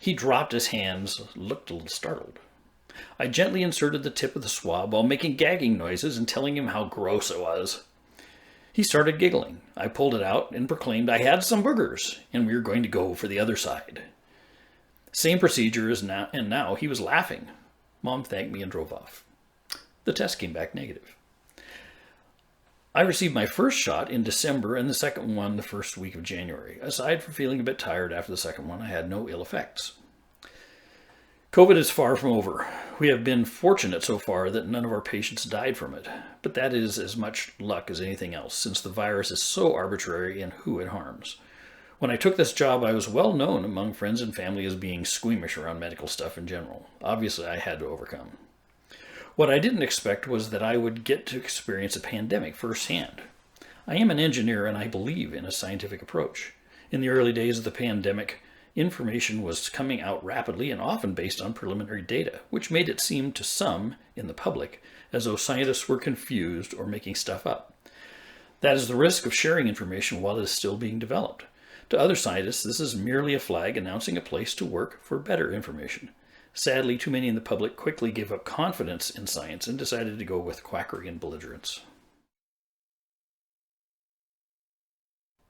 He dropped his hands, looked a little startled. I gently inserted the tip of the swab while making gagging noises and telling him how gross it was. He started giggling. I pulled it out and proclaimed I had some boogers and we were going to go for the other side. Same procedure as now, and now he was laughing. Mom thanked me and drove off. The test came back negative. I received my first shot in December and the second one the first week of January. Aside from feeling a bit tired after the second one, I had no ill effects. COVID is far from over. We have been fortunate so far that none of our patients died from it, but that is as much luck as anything else, since the virus is so arbitrary in who it harms. When I took this job, I was well known among friends and family as being squeamish around medical stuff in general. Obviously, I had to overcome. What I didn't expect was that I would get to experience a pandemic firsthand. I am an engineer and I believe in a scientific approach. In the early days of the pandemic, information was coming out rapidly and often based on preliminary data, which made it seem to some in the public as though scientists were confused or making stuff up. That is the risk of sharing information while it is still being developed. To other scientists, this is merely a flag announcing a place to work for better information. Sadly, too many in the public quickly gave up confidence in science and decided to go with quackery and belligerence.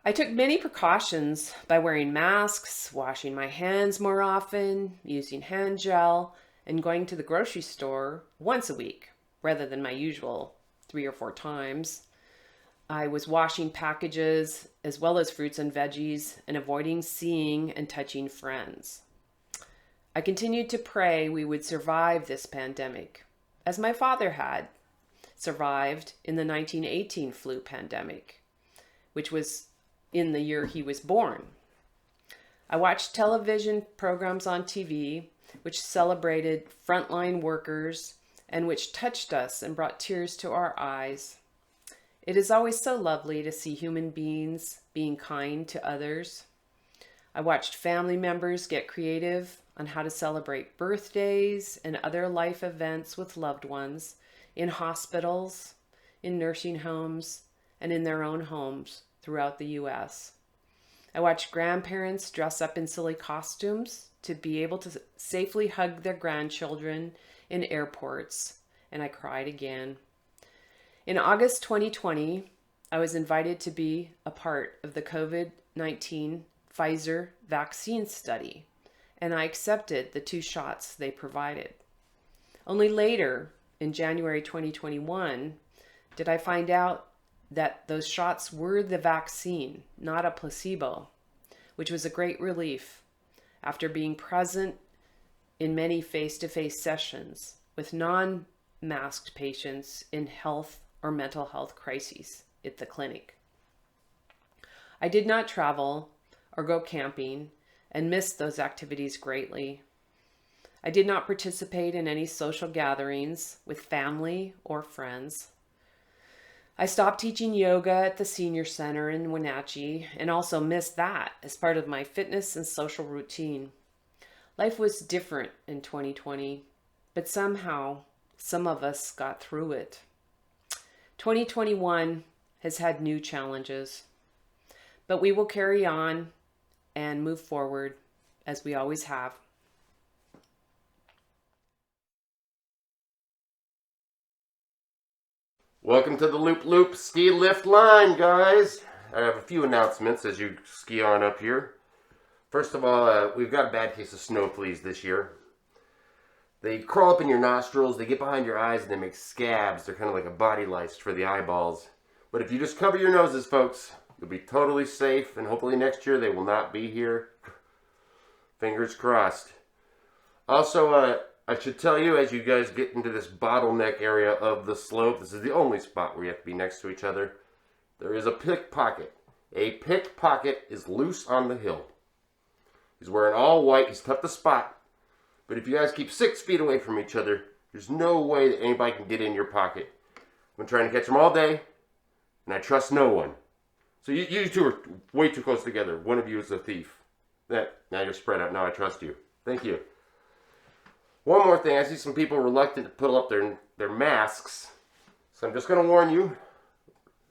I took many precautions by wearing masks, washing my hands more often, using hand gel, and going to the grocery store once a week rather than my usual 3 or 4 times. I was washing packages as well as fruits and veggies and avoiding seeing and touching friends. I continued to pray we would survive this pandemic, as my father had survived in the 1918 flu pandemic, which was in the year he was born. I watched television programs on TV which celebrated frontline workers and which touched us and brought tears to our eyes. It is always so lovely to see human beings being kind to others. I watched family members get creative on how to celebrate birthdays and other life events with loved ones in hospitals, in nursing homes, and in their own homes throughout the U.S. I watched grandparents dress up in silly costumes to be able to safely hug their grandchildren in airports, and I cried again. In August 2020, I was invited to be a part of the COVID-19 Pfizer vaccine study, and I accepted the 2 shots they provided. Only later, in January 2021, did I find out that those shots were the vaccine, not a placebo, which was a great relief after being present in many face-to-face sessions with non-masked patients in health or mental health crises at the clinic. I did not travel or go camping and missed those activities greatly. I did not participate in any social gatherings with family or friends. I stopped teaching yoga at the senior center in Wenatchee and also missed that as part of my fitness and social routine. Life was different in 2020, but somehow some of us got through it. 2021 has had new challenges, but we will carry on and move forward as we always have.
Welcome to the Loop Loop Ski Lift Line, guys. I have a few announcements as you ski on up here. First of all, we've got a bad case of snow fleas this year. They crawl up in your nostrils, they get behind your eyes, and they make scabs. They're kind of like a body lice for the eyeballs. But if you just cover your noses, folks, you'll be totally safe, and hopefully next year they will not be here. Fingers crossed. Also, I should tell you, as you guys get into this bottleneck area of the slope, this is the only spot where you have to be next to each other, there is a pickpocket. A pickpocket is loose on the hill. He's wearing all white, he's tough to spot, but if you guys keep 6 feet away from each other, there's no way that anybody can get in your pocket. I've been trying to catch him all day, and I trust no one. So you two are way too close together. One of you is a thief. Now you're spread out. Now I trust you. Thank you. One more thing. I see some people reluctant to pull up their masks. So I'm just going to warn you.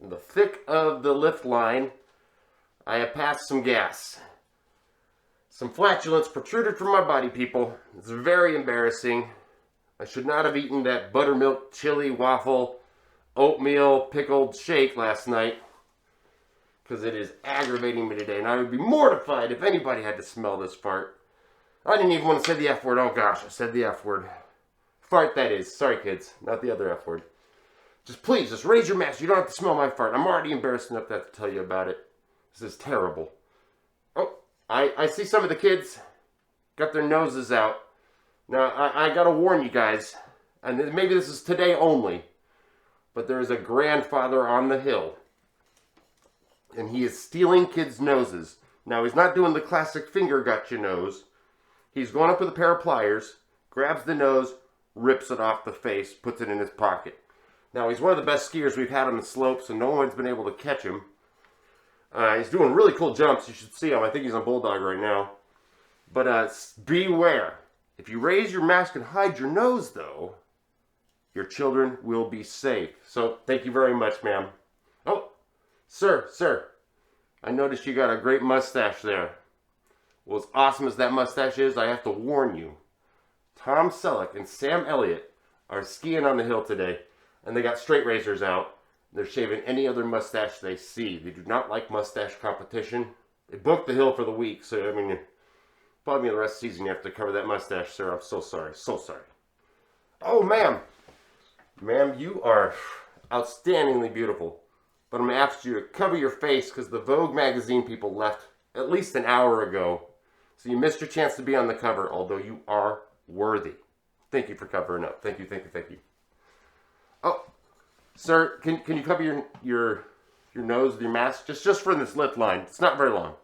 In the thick of the lift line, I have passed some gas. Some flatulence protruded from my body, people. It's very embarrassing. I should not have eaten that buttermilk chili waffle oatmeal pickled shake last night, because it is aggravating me today, and I would be mortified if anybody had to smell this fart. I didn't even want to say the F word. Oh gosh, I said the F word. Fart, that is. Sorry, kids. Not the other F word. Just please, just raise your mask. You don't have to smell my fart. I'm already embarrassed enough to have to tell you about it. This is terrible. Oh, I see some of the kids got their noses out. Now, I gotta warn you guys, and maybe this is today only, but there is a grandfather on the hill, and he is stealing kids' noses. Now, he's not doing the classic finger gotcha nose. He's going up with a pair of pliers, grabs the nose, rips it off the face, puts it in his pocket. Now, he's one of the best skiers we've had on the slopes, and no one's been able to catch him. He's doing really cool jumps. You should see him. I think he's on Bulldog right now. But beware. If you raise your mask and hide your nose, though, your children will be safe. So, thank you very much, ma'am. Oh, sir. I noticed you got a great mustache there. Well, as awesome as that mustache is, I have to warn you. Tom Selleck and Sam Elliott are skiing on the hill today, and they got straight razors out. They're shaving any other mustache they see. They do not like mustache competition. They booked the hill for the week, so, I mean, probably the rest of the season you have to cover that mustache, sir. I'm so sorry. So sorry. Oh, ma'am. Ma'am, you are outstandingly beautiful. But I'm going to ask you to cover your face because the Vogue magazine people left at least an hour ago. So you missed your chance to be on the cover, although you are worthy. Thank you for covering up. Thank you. Oh, sir, can you cover your nose with your mask? Just for this lift line. It's not very long.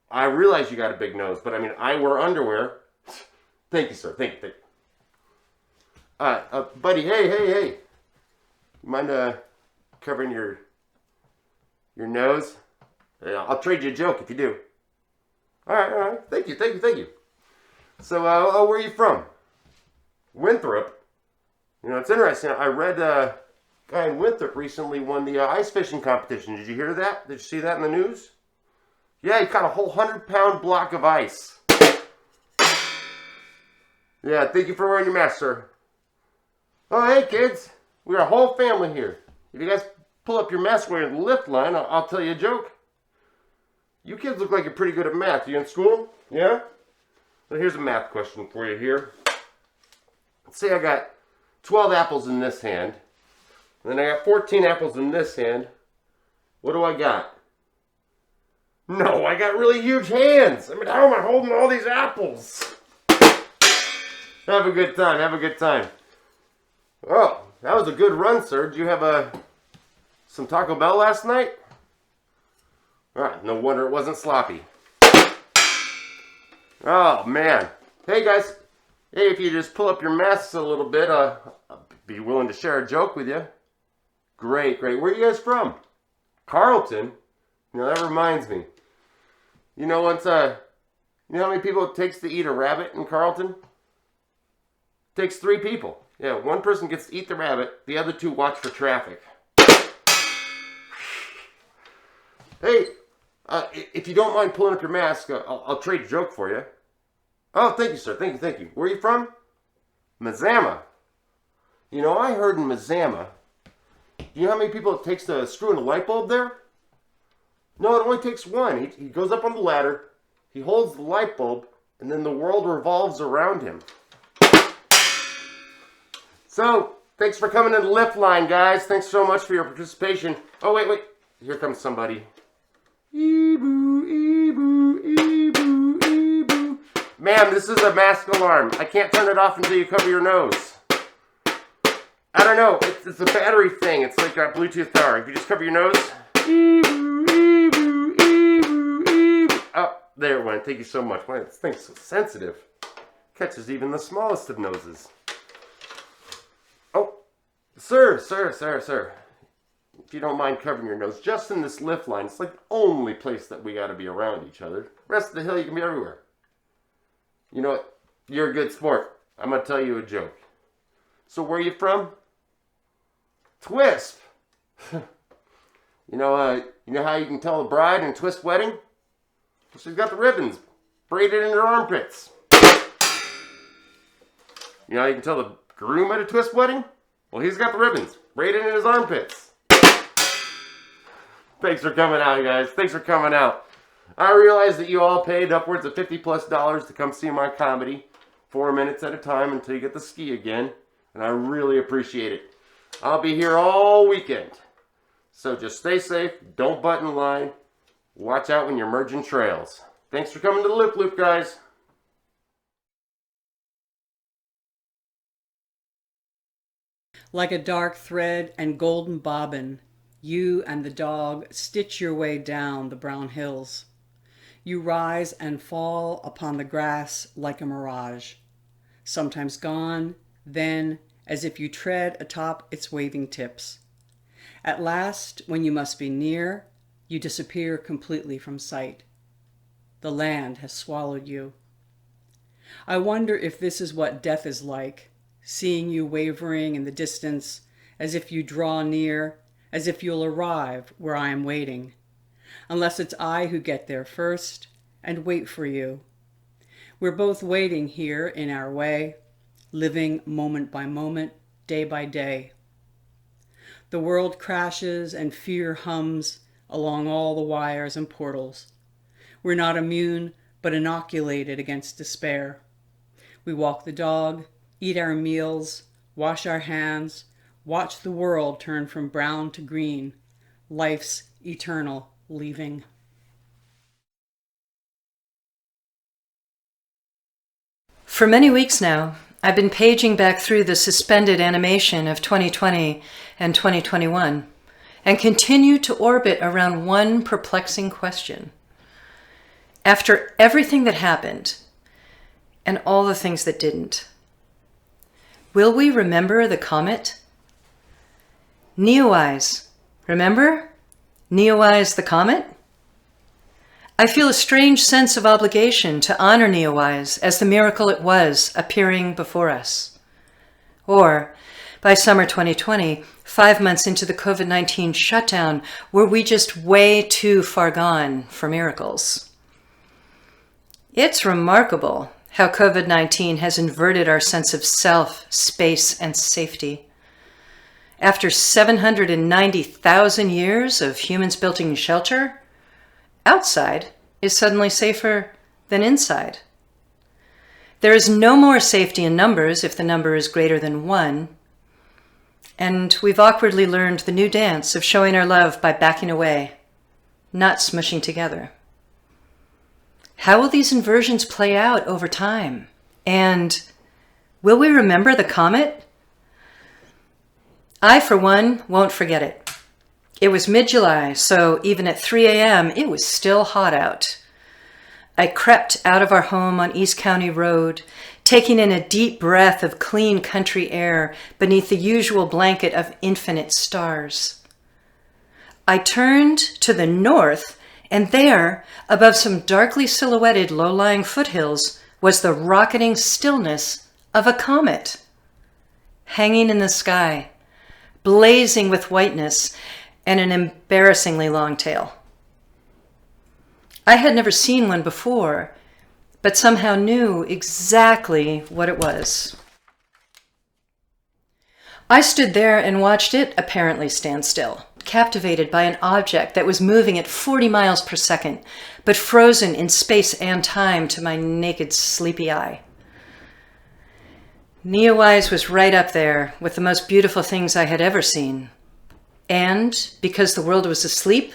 I realize you got a big nose, but I mean, I wear underwear. Thank you, sir. Thank you. Buddy, hey. You mind covering your nose? Yeah, I'll trade you a joke if you do. All right. Thank you. So, where are you from? Winthrop. You know, it's interesting. I read a guy in Winthrop recently won the ice fishing competition. Did you hear that? Did you see that in the news? Yeah, he caught a whole 100-pound block of ice. Yeah, thank you for wearing your mask, sir. Oh, hey, kids. We're a whole family here. If you guys pull up your mask wearing the lift line, I'll tell you a joke. You kids look like you're pretty good at math. You in school? Yeah? So here's a math question for you here. Let's say I got 12 apples in this hand. And then I got 14 apples in this hand. What do I got? No, I got really huge hands. I mean, how am I holding all these apples? Have a good time. Oh, that was a good run, sir. Did you have some Taco Bell last night? No wonder it wasn't sloppy. Oh, man. Hey, guys. Hey, if you just pull up your masks a little bit, I'll be willing to share a joke with you. Great. Where are you guys from? Carlton? You know, that reminds me. You know, once, you know how many people it takes to eat a rabbit in Carlton? It takes 3 people. Yeah, one person gets to eat the rabbit, the other 2 watch for traffic. Hey, if you don't mind pulling up your mask, I'll trade a joke for you. Oh, thank you, sir. Thank you. Where are you from? Mazama. You know, I heard in Mazama, do you know how many people it takes to screw in a light bulb there? No, it only takes 1. He goes up on the ladder, he holds the light bulb, and then the world revolves around him. So, thanks for coming to the lift line, guys. Thanks so much for your participation. Oh, wait. Here comes somebody. Ma'am, this is a mask alarm. I can't turn it off until you cover your nose. I don't know. It's a battery thing. It's like a Bluetooth power. If you just cover your nose. Oh, there it went. Thank you so much. Wow, this thing's so sensitive. Catches even the smallest of noses. Oh, sir. If you don't mind covering your nose, just in this lift line, it's like the only place that we got to be around each other. Rest of the hill, you can be everywhere. You know what? You're a good sport. I'm going to tell you a joke. So where are you from? Twisp. You know how you can tell a bride in a Twisp wedding? She's got the ribbons braided in her armpits. You know how you can tell the groom at a Twisp wedding? Well, he's got the ribbons braided in his armpits. Thanks for coming out, guys. Thanks for coming out. I realize that you all paid upwards of $50+ to come see my comedy 4 minutes at a time until you get to ski again, and I really appreciate it. I'll be here all weekend. So just stay safe, don't butt in line, watch out when you're merging trails. Thanks for coming to the Loop Loop, guys.
Like a dark thread and golden bobbin, you and the dog stitch your way down the brown hills. You rise and fall upon the grass like a mirage, sometimes gone, then as if you tread atop its waving tips. At last, when you must be near, you disappear completely from sight. The land has swallowed you. I wonder if this is what death is like, seeing you wavering in the distance, as if you draw near, as if you'll arrive where I am waiting, unless it's I who get there first and wait for you. We're both waiting here in our way, living moment by moment, day by day. The world crashes and fear hums along all the wires and portals. We're not immune, but inoculated against despair. We walk the dog, eat our meals, wash our hands, watch the world turn from brown to green, life's eternal leaving.
For many weeks now, I've been paging back through the suspended animation of 2020 and 2021 and continue to orbit around one perplexing question. After everything that happened and all the things that didn't, will we remember the comet? Neowise, remember? Neowise the comet? I feel a strange sense of obligation to honor Neowise as the miracle it was appearing before us. Or, by summer 2020, 5 months into the COVID-19 shutdown, were we just way too far gone for miracles? It's remarkable how COVID-19 has inverted our sense of self, space, and safety. After 790,000 years of humans building shelter, outside is suddenly safer than inside. There is no more safety in numbers if the number is greater than 1. And we've awkwardly learned the new dance of showing our love by backing away, not smushing together. How will these inversions play out over time? And will we remember the comet? I, for one, won't forget it. It was mid-July, so even at 3 a.m., it was still hot out. I crept out of our home on East County Road, taking in a deep breath of clean country air beneath the usual blanket of infinite stars. I turned to the north, and there, above some darkly silhouetted low-lying foothills, was the rocketing stillness of a comet. Hanging in the sky, blazing with whiteness and an embarrassingly long tail. I had never seen one before, but somehow knew exactly what it was. I stood there and watched it apparently stand still, captivated by an object that was moving at 40 miles per second, but frozen in space and time to my naked, sleepy eye. Neowise was right up there with the most beautiful things I had ever seen. And because the world was asleep,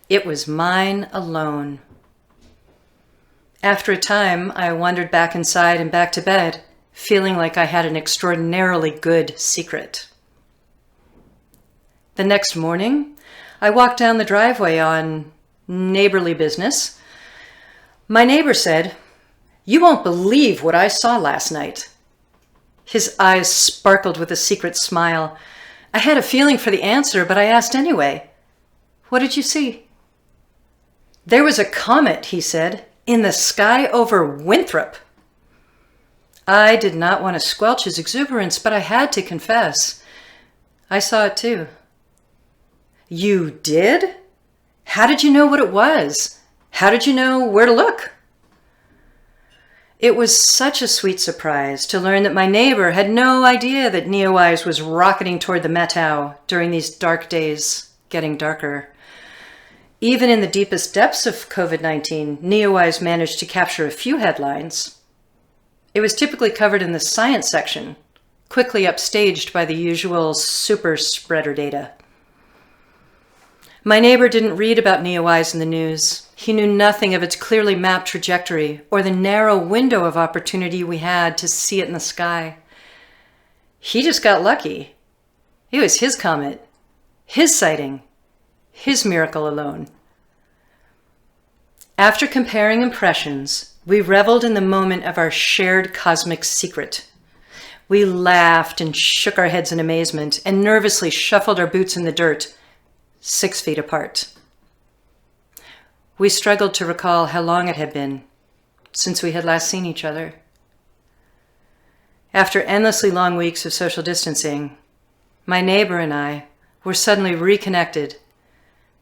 it was mine alone. After a time, I wandered back inside and back to bed, feeling like I had an extraordinarily good secret. The next morning, I walked down the driveway on neighborly business. My neighbor said, "You won't believe what I saw last night." His eyes sparkled with a secret smile. I had a feeling for the answer, but I asked anyway. "What did you see?" "There was a comet," he said, "in the sky over Winthrop." I did not want to squelch his exuberance, but I had to confess. I saw it too. "You did? How did you know what it was? How did you know where to look?" It was such a sweet surprise to learn that my neighbor had no idea that Neowise was rocketing toward the Methow during these dark days, getting darker. Even in the deepest depths of COVID-19, Neowise managed to capture a few headlines. It was typically covered in the science section, quickly upstaged by the usual super spreader data. My neighbor didn't read about Neowise in the news. He knew nothing of its clearly mapped trajectory or the narrow window of opportunity we had to see it in the sky. He just got lucky. It was his comet, his sighting, his miracle alone. After comparing impressions, we reveled in the moment of our shared cosmic secret. We laughed and shook our heads in amazement and nervously shuffled our boots in the dirt, 6 feet apart. We struggled to recall how long it had been since we had last seen each other. After endlessly long weeks of social distancing, my neighbor and I were suddenly reconnected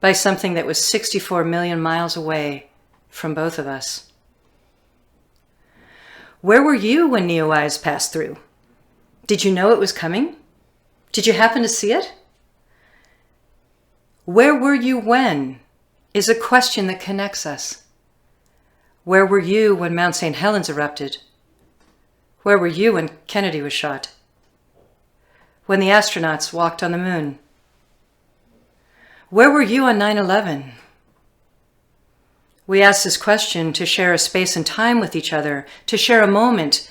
by something that was 64 million miles away from both of us. Where were you when Neowise passed through? Did you know it was coming? Did you happen to see it? Where were you when is a question that connects us. Where were you when Mount St. Helens erupted? Where were you when Kennedy was shot? When the astronauts walked on the moon? Where were you on 9/11? We ask this question to share a space and time with each other, to share a moment,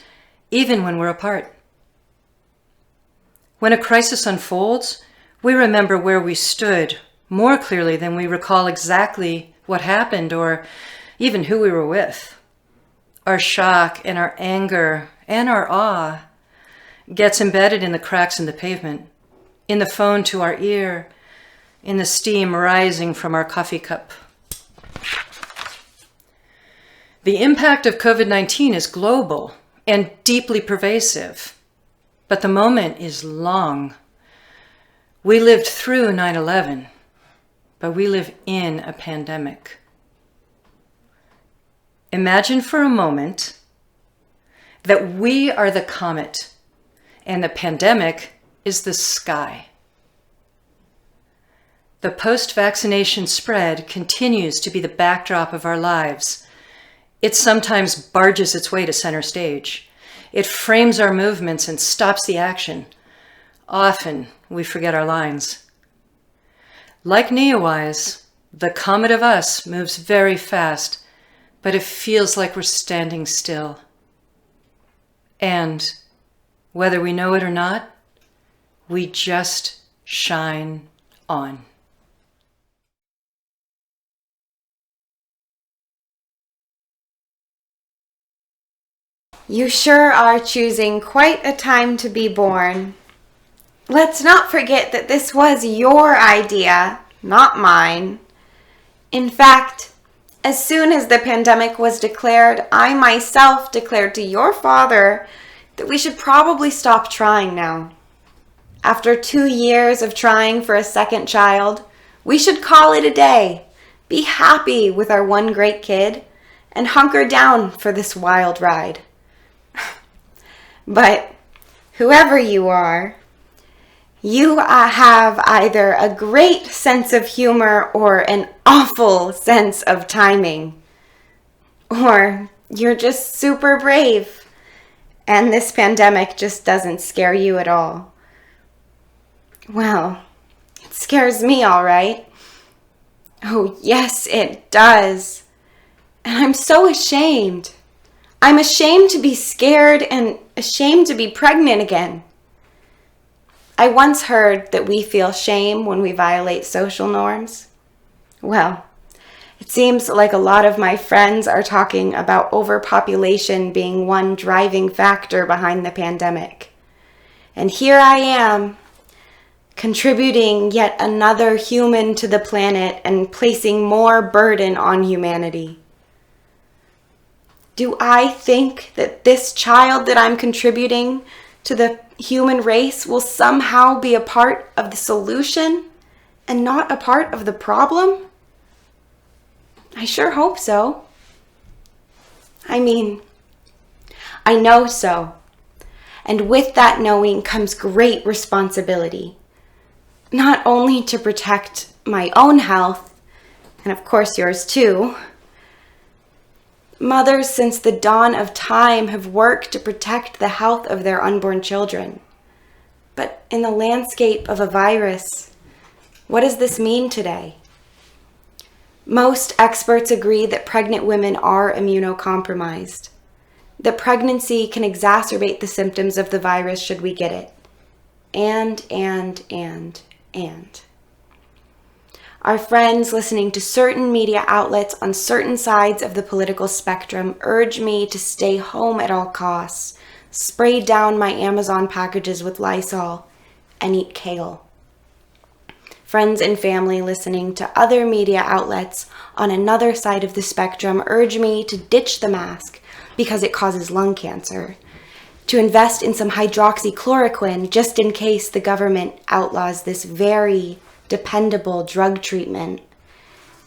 even when we're apart. When a crisis unfolds, we remember where we stood more clearly than we recall exactly what happened or even who we were with. Our shock and our anger and our awe gets embedded in the cracks in the pavement, in the phone to our ear, in the steam rising from our coffee cup. The impact of COVID-19 is global and deeply pervasive, but the moment is long. We lived through 9/11, but we live in a pandemic. Imagine for a moment that we are the comet and the pandemic is the sky. The post-vaccination spread continues to be the backdrop of our lives. It sometimes barges its way to center stage. It frames our movements and stops the action. Often we forget our lines. Like Neowise, the comet of us moves very fast, but it feels like we're standing still. And whether we know it or not, we just shine on.
You sure are choosing quite a time to be born. Let's not forget that this was your idea, not mine. In fact, as soon as the pandemic was declared, I myself declared to your father that we should probably stop trying now. After 2 years of trying for a second child, we should call it a day, be happy with our one great kid, and hunker down for this wild ride. But whoever you are, you have either a great sense of humor or an awful sense of timing. Or you're just super brave, and this pandemic just doesn't scare you at all. Well, it scares me, all right. Oh, yes, it does. And I'm so ashamed. I'm ashamed to be scared and ashamed to be pregnant again. I once heard that we feel shame when we violate social norms. Well, it seems like a lot of my friends are talking about overpopulation being one driving factor behind the pandemic. And here I am, contributing yet another human to the planet and placing more burden on humanity. Do I think that this child that I'm contributing to the human race will somehow be a part of the solution and not a part of the problem? I sure hope so. I mean, I know so. And with that knowing comes great responsibility. Not only to protect my own health, and of course yours too. Mothers since the dawn of time have worked to protect the health of their unborn children. But in the landscape of a virus, what does this mean today? Most experts agree that pregnant women are immunocompromised. That pregnancy can exacerbate the symptoms of the virus should we get it. And. Our friends listening to certain media outlets on certain sides of the political spectrum urge me to stay home at all costs, spray down my Amazon packages with Lysol, and eat kale. Friends and family listening to other media outlets on another side of the spectrum urge me to ditch the mask because it causes lung cancer, to invest in some hydroxychloroquine just in case the government outlaws this very dependable drug treatment,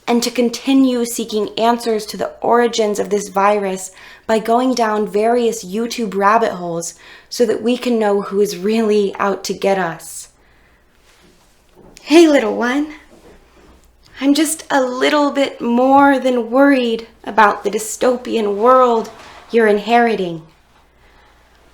and to continue seeking answers to the origins of this virus by going down various YouTube rabbit holes so that we can know who is really out to get us. Hey, little one. I'm just a little bit more than worried about the dystopian world you're inheriting.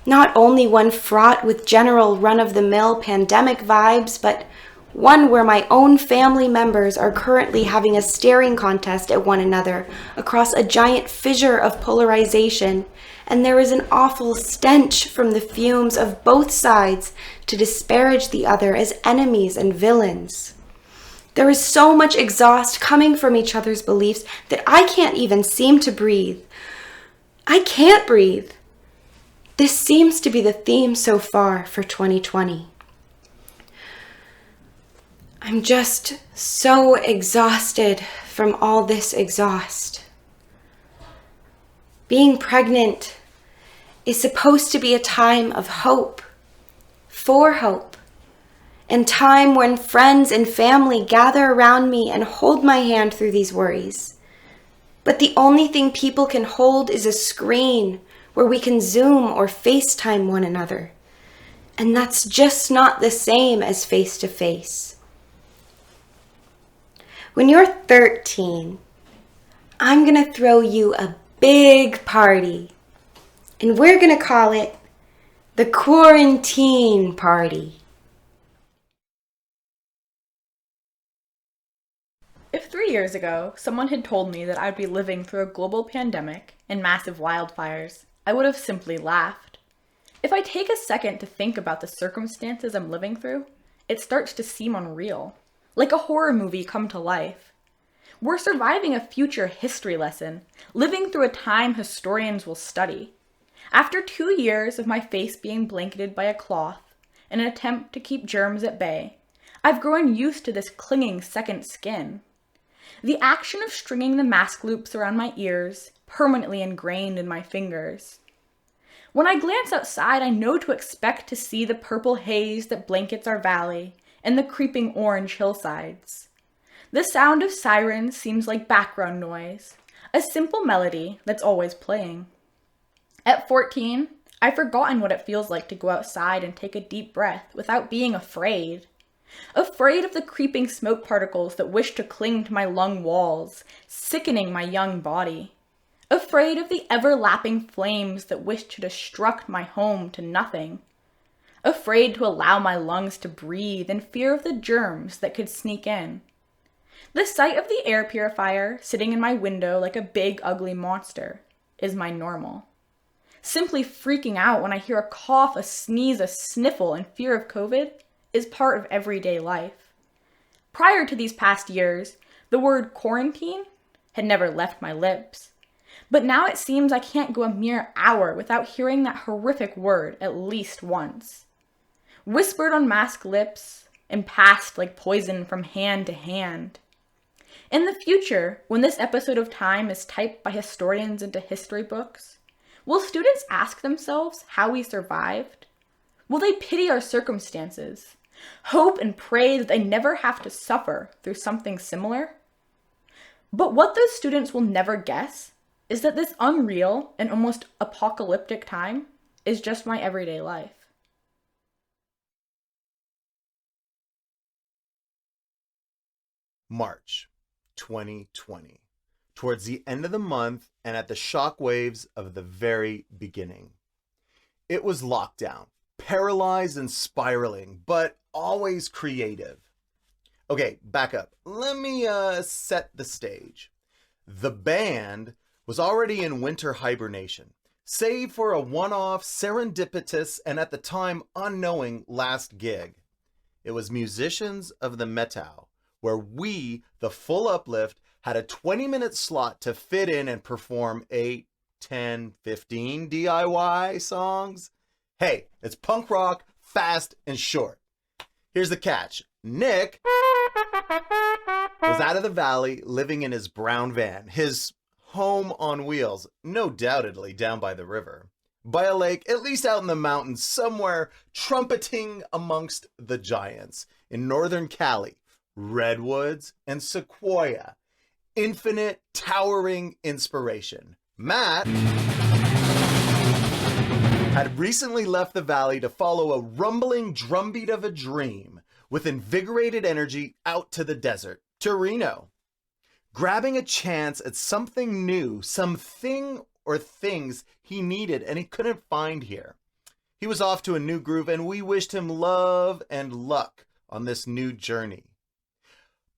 Not only one fraught with general run-of-the-mill pandemic vibes, but one where my own family members are currently having a staring contest at one another across a giant fissure of polarization, and there is an awful stench from the fumes of both sides to disparage the other as enemies and villains. There is so much exhaust coming from each other's beliefs that I can't even seem to breathe. I can't breathe. This seems to be the theme so far for 2020. I'm just so exhausted from all this exhaust. Being pregnant is supposed to be a time of hope, for hope, and time when friends and family gather around me and hold my hand through these worries. But the only thing people can hold is a screen where we can Zoom or FaceTime one another. And that's just not the same as face-to-face. When you're 13, I'm gonna throw you a big party. And we're gonna call it the quarantine party.
If 3 years ago someone had told me that I'd be living through a global pandemic and massive wildfires, I would have simply laughed. If I take a second to think about the circumstances I'm living through, it starts to seem unreal, like a horror movie come to life. We're surviving a future history lesson, living through a time historians will study. After 2 years of my face being blanketed by a cloth, in an attempt to keep germs at bay, I've grown used to this clinging second skin. The action of stringing the mask loops around my ears, permanently ingrained in my fingers. When I glance outside, I know to expect to see the purple haze that blankets our valley and the creeping orange hillsides. The sound of sirens seems like background noise, a simple melody that's always playing. At 14, I've forgotten what it feels like to go outside and take a deep breath without being afraid. Afraid of the creeping smoke particles that wish to cling to my lung walls, sickening my young body. Afraid of the ever-lapping flames that wish to destruct my home to nothing. Afraid to allow my lungs to breathe in fear of the germs that could sneak in. The sight of the air purifier sitting in my window like a big ugly monster is my normal. Simply freaking out when I hear a cough, a sneeze, a sniffle, and fear of COVID is part of everyday life. Prior to these past years, the word quarantine had never left my lips. But now it seems I can't go a mere hour without hearing that horrific word at least once. Whispered on masked lips and passed like poison from hand to hand. In the future, when this episode of Time is typed by historians into history books, will students ask themselves how we survived? Will they pity our circumstances, hope and pray that they never have to suffer through something similar? But what those students will never guess is that this unreal and almost apocalyptic time is just my everyday life.
March 2020, towards the end of the month and at the shock waves of the very beginning. It was lockdown, paralyzed and spiraling, but always creative. Okay, back up. Let me set the stage. The band was already in winter hibernation, save for a one-off, serendipitous, and at the time unknowing last gig. It was Musicians of the Metau, where we, the Full Uplift, had a 20-minute slot to fit in and perform 8, 10, 15 DIY songs. Hey, it's punk rock, fast and short. Here's the catch. Nick was out of the valley, living in his brown van, his home on wheels, no doubtedly down by the river, by a lake, at least out in the mountains somewhere, trumpeting amongst the giants in northern Cali, redwoods and sequoia, infinite towering inspiration. Matt had recently left the valley to follow a rumbling drumbeat of a dream with invigorated energy out to the desert, to Reno, grabbing a chance at something new, something or things he needed and he couldn't find here. He was off to a new groove and we wished him love and luck on this new journey.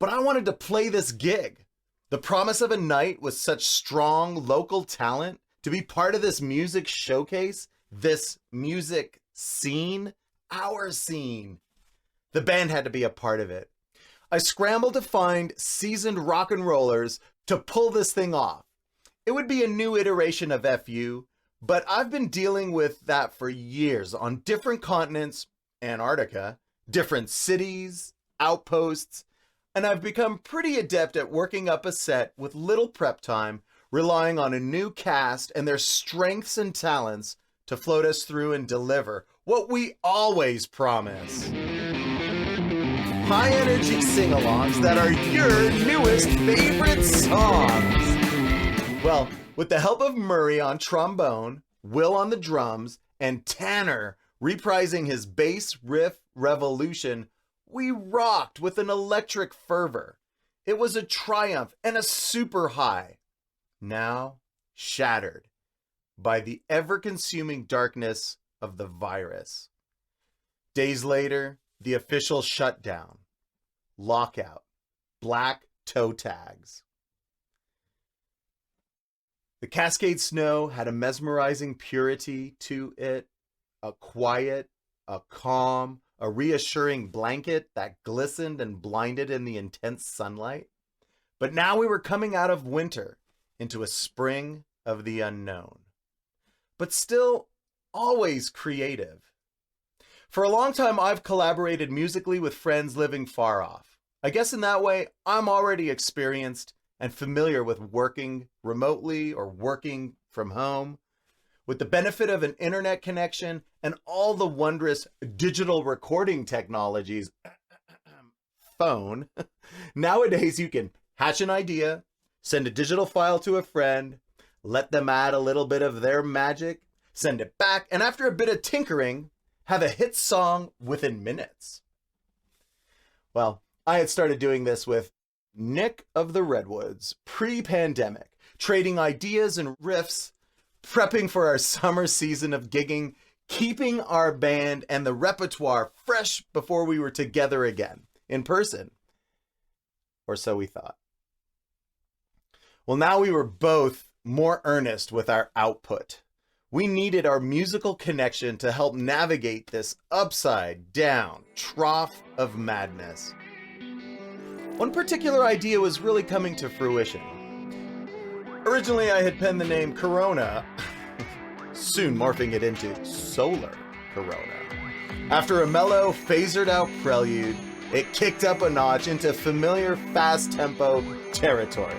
But I wanted to play this gig. The promise of a night with such strong local talent, to be part of this music showcase, this music scene, our scene. The band had to be a part of it. I scrambled to find seasoned rock and rollers to pull this thing off. It would be a new iteration of FU, but I've been dealing with that for years on different continents, Antarctica, different cities, outposts, and I've become pretty adept at working up a set with little prep time, relying on a new cast and their strengths and talents to float us through and deliver what we always promise. High energy sing-alongs that are your newest favorite songs. Well, with the help of Murray on trombone, Will on the drums, and Tanner reprising his bass riff revolution, we rocked with an electric fervor. It was a triumph and a super high, now shattered by the ever-consuming darkness of the virus. Days later, the official shutdown, lockout, black toe tags. The Cascade Snow had a mesmerizing purity to it, a quiet, a calm, a reassuring blanket that glistened and blinded in the intense sunlight. But now we were coming out of winter into a spring of the unknown, but still always creative. For a long time, I've collaborated musically with friends living far off. I guess in that way, I'm already experienced and familiar with working remotely or working from home. With the benefit of an internet connection and all the wondrous digital recording technologies, phone, nowadays you can hatch an idea, send a digital file to a friend, let them add a little bit of their magic, send it back, and after a bit of tinkering, have a hit song within minutes. Well, I had started doing this with Nick of the Redwoods pre-pandemic, trading ideas and riffs, prepping for our summer season of gigging, keeping our band and the repertoire fresh before we were together again, in person. Or so we thought. Well, now we were both more earnest with our output. We needed our musical connection to help navigate this upside-down trough of madness. One particular idea was really coming to fruition. Originally, I had penned the name Corona, soon morphing it into Solar Corona. After a mellow, phasered-out prelude, it kicked up a notch into familiar fast-tempo territory.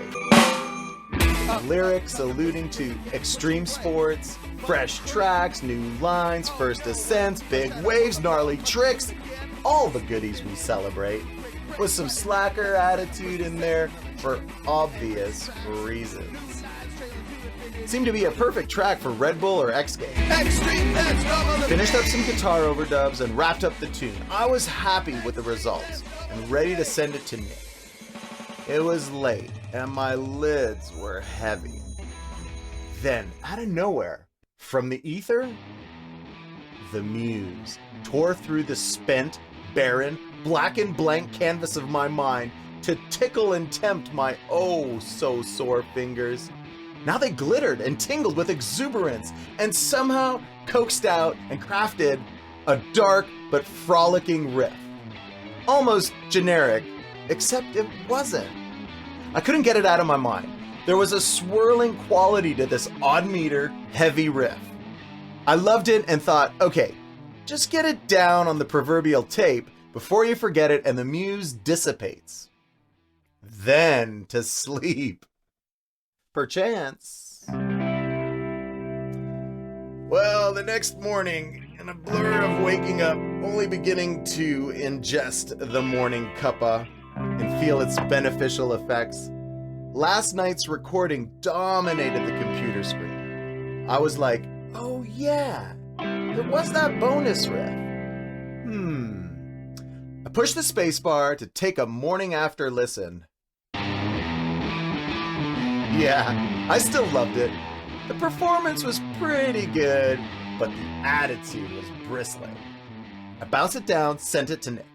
Lyrics alluding to extreme sports, fresh tracks, new lines, first ascents, big waves, gnarly tricks, all the goodies we celebrate, with some slacker attitude in there for obvious reasons. Seemed to be a perfect track for Red Bull or X Games. Finished up some guitar overdubs and wrapped up the tune. I was happy with the results and ready to send it to Nick. It was late and my lids were heavy. Then, out of nowhere, from the ether, the muse tore through the spent, barren, black and blank canvas of my mind to tickle and tempt my oh-so-sore fingers. Now they glittered and tingled with exuberance and somehow coaxed out and crafted a dark but frolicking riff. Almost generic, except it wasn't. I couldn't get it out of my mind. There was a swirling quality to this odd meter, heavy riff. I loved it and thought, okay, just get it down on the proverbial tape before you forget it and the muse dissipates. Then to sleep. Perchance. Well, the next morning, in a blur of waking up, only beginning to ingest the morning cuppa and feel its beneficial effects, last night's recording dominated the computer screen. I was like, oh yeah, there was that bonus riff. I pushed the spacebar to take a morning after listen. Yeah, I still loved it. The performance was pretty good, but the attitude was bristling. I bounced it down, sent it to Nick.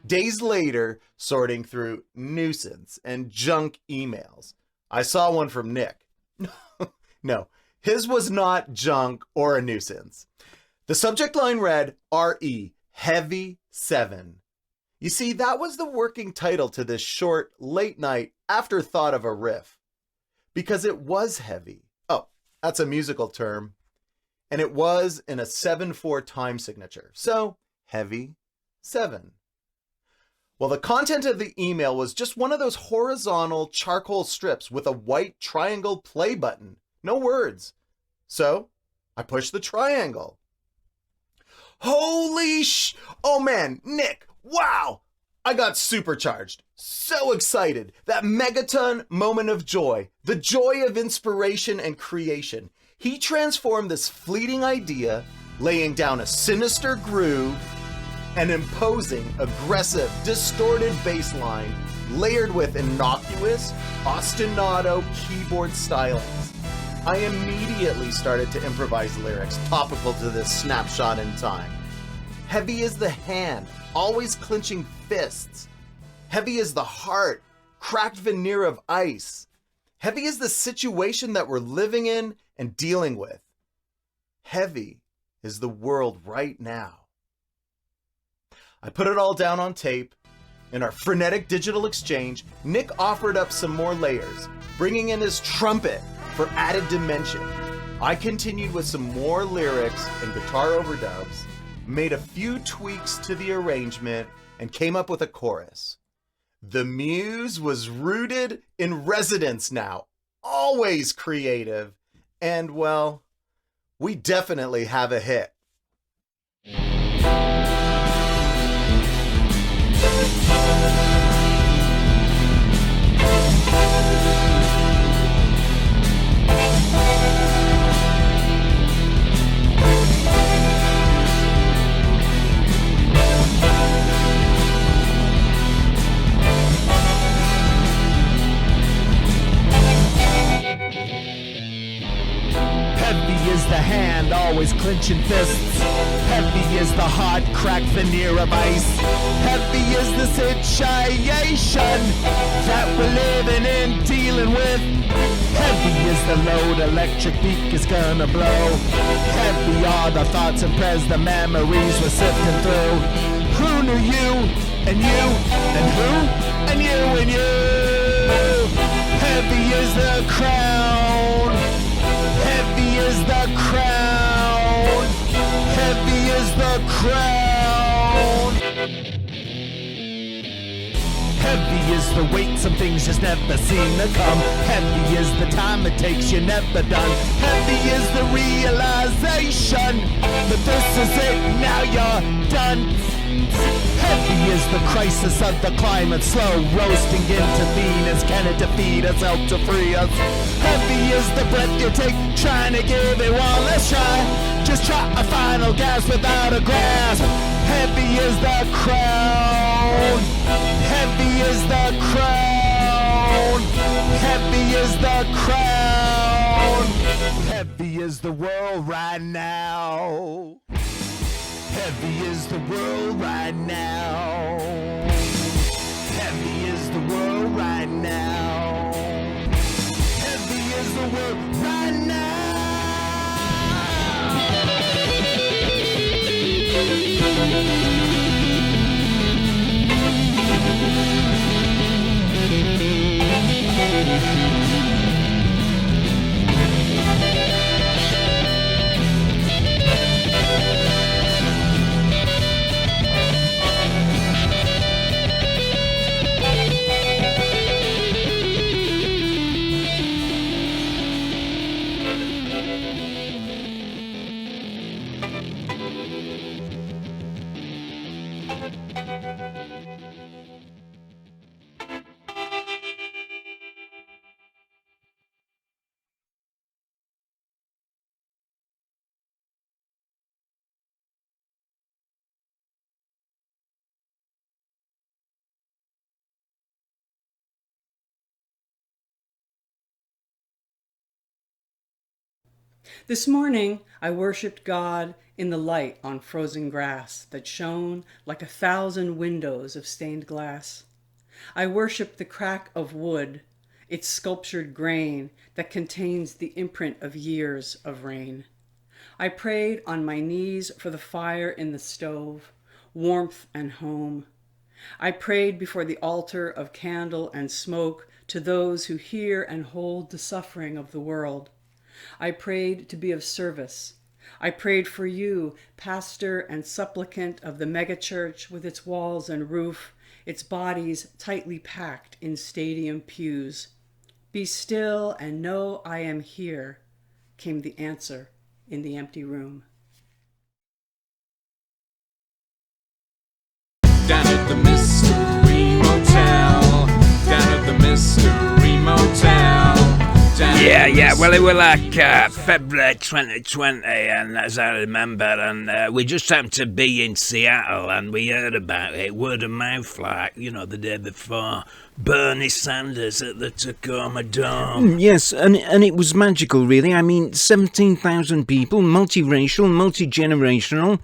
Days later, sorting through nuisance and junk emails, I saw one from Nick. No, his was not junk or a nuisance. The subject line read, RE, Heavy 7. You see, that was the working title to this short, late-night afterthought of a riff. Because it was heavy. Oh, that's a musical term. And it was in a 7/4 time signature. So, Heavy 7. Well, the content of the email was just one of those horizontal charcoal strips with a white triangle play button. No words. So I pushed the triangle. Oh man, Nick, wow! I got supercharged. So excited. That megaton moment of joy. The joy of inspiration and creation. He transformed this fleeting idea, laying down a sinister groove, an imposing, aggressive, distorted bass line, layered with innocuous, ostinato keyboard stylings. I immediately started to improvise lyrics topical to this snapshot in time. Heavy is the hand, always clenching fists. Heavy is the heart, cracked veneer of ice. Heavy is the situation that we're living in and dealing with. Heavy is the world right now. I put it all down on tape. In our frenetic digital exchange, Nick offered up some more layers, bringing in his trumpet for added dimension. I continued with some more lyrics and guitar overdubs, made a few tweaks to the arrangement, and came up with a chorus. The muse was rooted in residence now, always creative, and well, we definitely have a hit.
Heavy is the hand, always clenching fists. Heavy is the heart, cracked veneer of ice. Heavy is the situation that we're living in, dealing with. Heavy is the load, electric beak is gonna blow. Heavy are the thoughts and prayers, the memories we're sifting through. Who knew you, and you, and who, and you, and you. Heavy is the crown. Heavy is the crown. Heavy is the crown. Heavy is the weight, some things just never seem to come. Heavy is the time it takes, you're never done. Heavy is the realization that this is it, now you're done. Heavy is the crisis of the climate, slow roasting into Venus. Can it defeat us, help to free us? Heavy is the breath you take, trying to give it one last try. Just try a final gasp without a grasp. Heavy is the crown. Heavy is the crown. Heavy is the crown. Heavy is the world right now. Heavy is the world right now. Heavy is the world right now. Heavy is the world right now.
This morning, I worshipped God in the light on frozen grass that shone like 1,000 windows of stained glass. I worshipped the crack of wood, its sculptured grain that contains the imprint of years of rain. I prayed on my knees for the fire in the stove, warmth and home. I prayed before the altar of candle and smoke to those who hear and hold the suffering of the world. I prayed to be of service. I prayed for you, pastor and supplicant of the megachurch with its walls and roof, its bodies tightly packed in stadium pews. "Be still and know I am here," came the answer in the empty room.
Down at the Mystery Motel, down at the Mystery Motel.
Yeah, well, it was like February 2020, and as I remember, and we just happened to be in Seattle, and we heard about it, word of mouth, like, the day before, Bernie Sanders at the Tacoma Dome.
Yes, and it was magical, really. I mean, 17,000 people, multiracial, multi-generational,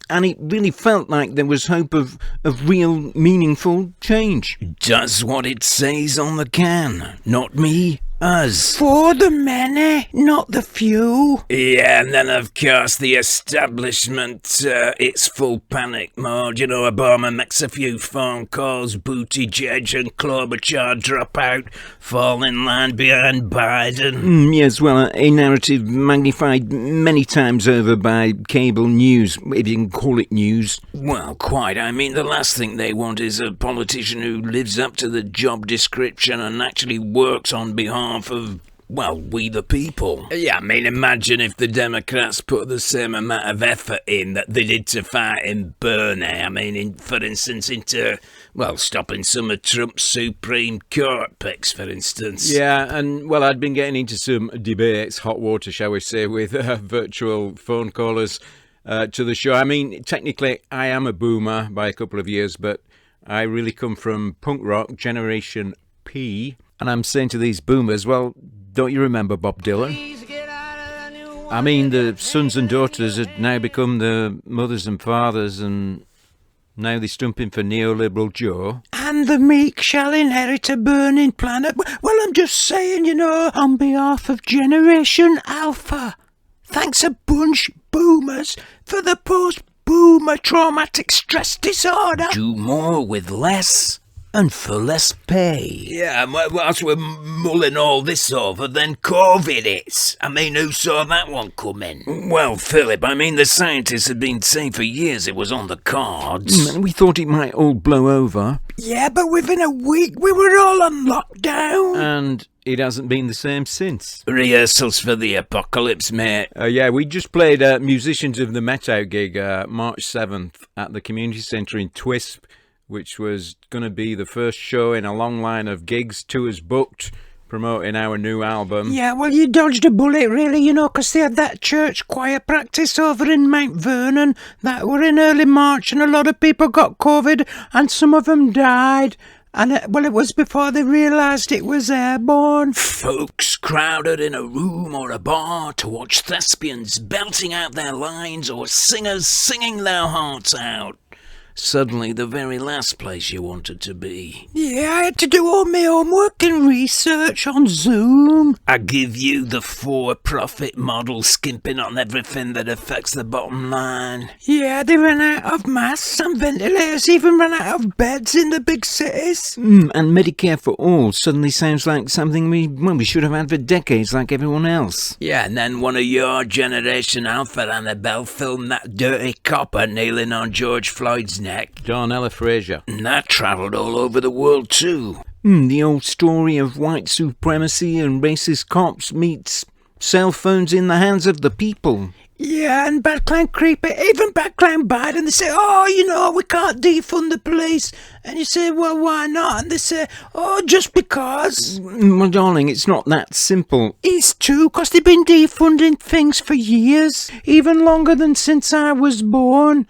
and it really felt like there was hope of real, meaningful change.
That's what it says on the can. Not me, us.
For the many, not the few.
Yeah, and then of course the establishment, it's full panic mode. Obama makes a few phone calls, Buttigieg and Klobuchar drop out, fall in line behind Biden.
Yes, well, a narrative magnified many times over by cable news, if you can call it news.
Well, quite. I mean, the last thing they want is a politician who lives up to the job description and actually works on behalf of, well, we the people. Yeah, I mean, imagine if the Democrats put the same amount of effort in that they did to fighting Bernie. I mean, for instance, into, well, stopping some of Trump's Supreme Court picks, for instance.
Yeah, and, well, I'd been getting into some debates, hot water, shall we say, with virtual phone callers to the show. I mean, technically, I am a boomer by a couple of years, but I really come from punk rock, Generation P. And I'm saying to these boomers, well, don't you remember Bob Dylan? I mean, the sons and daughters had now become the mothers and fathers, and now they're stumping for neoliberal Joe. And the meek shall inherit a burning planet. Well, I'm just saying, on behalf of Generation Alpha, thanks a bunch, boomers, for the post-boomer traumatic stress disorder.
Do more with less. And for less pay. Yeah, whilst we're mulling all this over, then COVID hits. I mean, who saw that one coming? Well, Philip, I mean, the scientists had been saying for years it was on the cards.
We thought it might all blow over. Yeah, but within a week we were all on lockdown. And it hasn't been the same since.
Rehearsals for the apocalypse, mate.
Yeah, we just played Musicians of the Meadow gig March 7th at the community centre in Twisp, which was going to be the first show in a long line of gigs, tours booked, promoting our new album. Yeah, well, you dodged a bullet, really, because they had that church choir practice over in Mount Vernon that were in early March, and a lot of people got COVID, and some of them died. And, well, it was before they realised it was airborne.
Folks crowded in a room or a bar to watch thespians belting out their lines or singers singing their hearts out. Suddenly the very last place you wanted to be.
Yeah, I had to do all my homework and research on Zoom.
I give you the for-profit model skimping on everything that affects the bottom line.
Yeah, they ran out of masks and ventilators, even ran out of beds in the big cities. And Medicare for all suddenly sounds like something we should have had for decades, like everyone else.
Yeah, and then one of your Generation Alpha Annabelle filmed that dirty copper kneeling on George Floyd's neck.
Darnella Fraser.
And that travelled all over the world too.
The old story of white supremacy and racist cops meets cell phones in the hands of the people. Yeah, and Batclan Creeper, even Batclan Biden, they say, we can't defund the police. And you say, well, why not? And they say, just because. Well, darling, it's not that simple. It's true, because they've been defunding things for years, even longer than since I was born.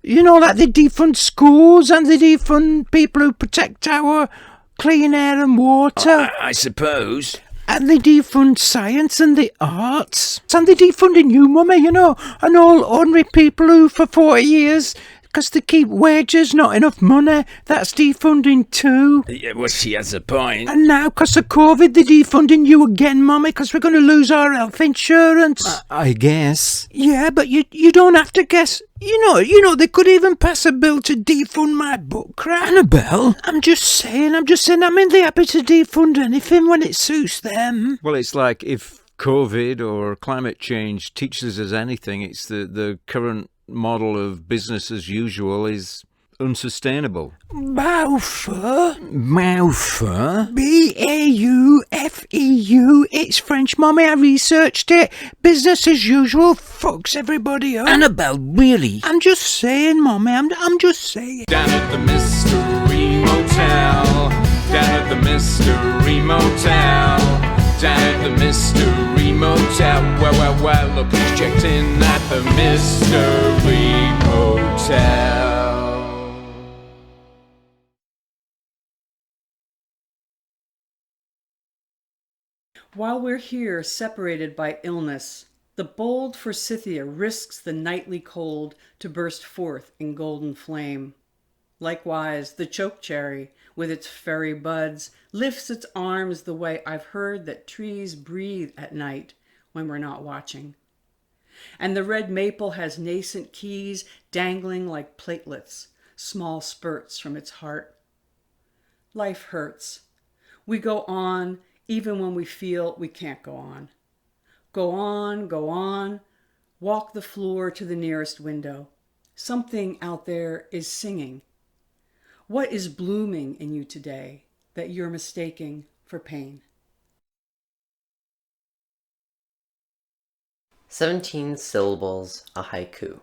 Like they defund schools and they defund people who protect our clean air and water.
I suppose.
And they defund science and the arts. And they defunding you, Mummy, and all ordinary people who for 40 years, because they keep wages, not enough money, that's defunding too.
Yeah, well, she has a point.
And now, because of COVID, they're defunding you again, Mummy, because we're going to lose our health insurance. I guess. Yeah, but you don't have to guess. They could even pass a bill to defund my book crap.
Annabelle?
I'm just saying, I mean, they're happy to defund anything when it suits them. Well, it's like if COVID or climate change teaches us anything, it's the current model of business as usual is unsustainable.
Baufeur?
Baufeur?
B-A-U-F-E-U. It's French, Mommy. I researched it. Business as usual fucks everybody up. Annabelle, really? I'm just saying, Mommy. I'm just saying.
Down at the Mystery Motel. Down at the Mystery Motel. Down at the Mystery Motel. Well, look who's checked in at the Mystery Motel.
While we're here, separated by illness, the bold forsythia risks the nightly cold to burst forth in golden flame. Likewise, the chokecherry, with its fairy buds, lifts its arms the way I've heard that trees breathe at night when we're not watching. And the red maple has nascent keys dangling like platelets, small spurts from its heart. Life hurts. We go on, even when we feel we can't go on. Go on, go on. Walk the floor to the nearest window. Something out there is singing. What is blooming in you today that you're mistaking for pain?
17 syllables, a haiku.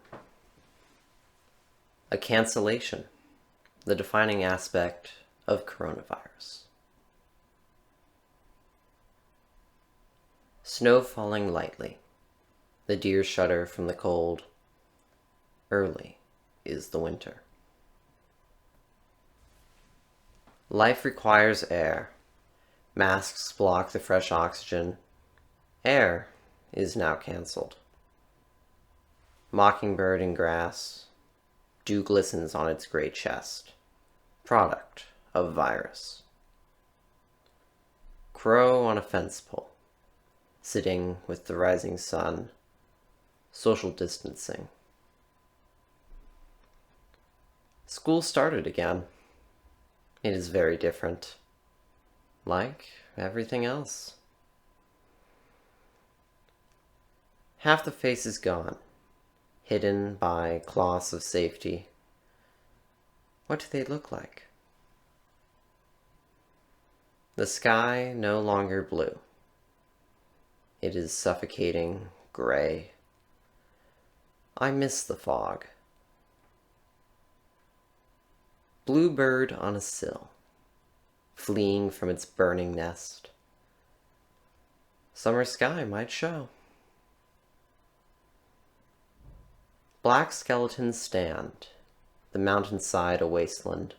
A cancellation, the defining aspect of coronavirus. Snow falling lightly, the deer shudder from the cold. Early is the winter. Life requires air. Masks block the fresh oxygen. Air is now cancelled. Mockingbird in grass. Dew glistens on its gray chest. Product of virus. Crow on a fence pole. Sitting with the rising sun. Social distancing. School started again. It is very different. Like everything else. Half the face is gone, hidden by cloths of safety. What do they look like? The sky no longer blue. It is suffocating gray. I miss the fog. Bluebird on a sill, fleeing from its burning nest. Summer sky might show. Black skeletons stand, the mountainside a wasteland.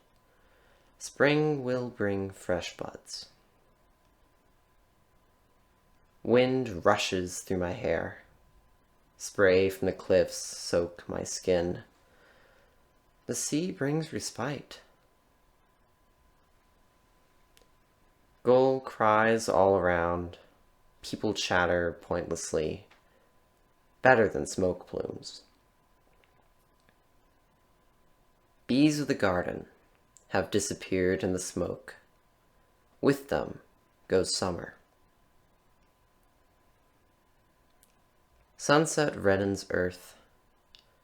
Spring will bring fresh buds. Wind rushes through my hair. Spray from the cliffs soak my skin. The sea brings respite. Gull cries all around. People chatter pointlessly. Better than smoke plumes. Bees of the garden have disappeared in the smoke. With them goes summer. Sunset reddens earth.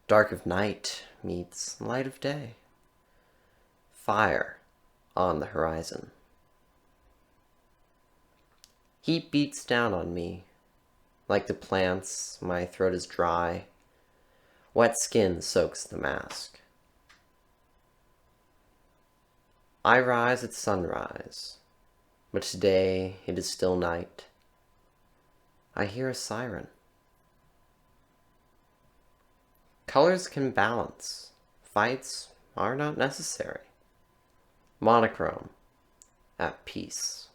Dark of night meets light of day. Fire on the horizon. Heat beats down on me. Like the plants, my throat is dry. Wet skin soaks the mask. I rise at sunrise, but today it is still night. I hear a siren. Colors can balance. Fights are not necessary. Monochrome, at peace.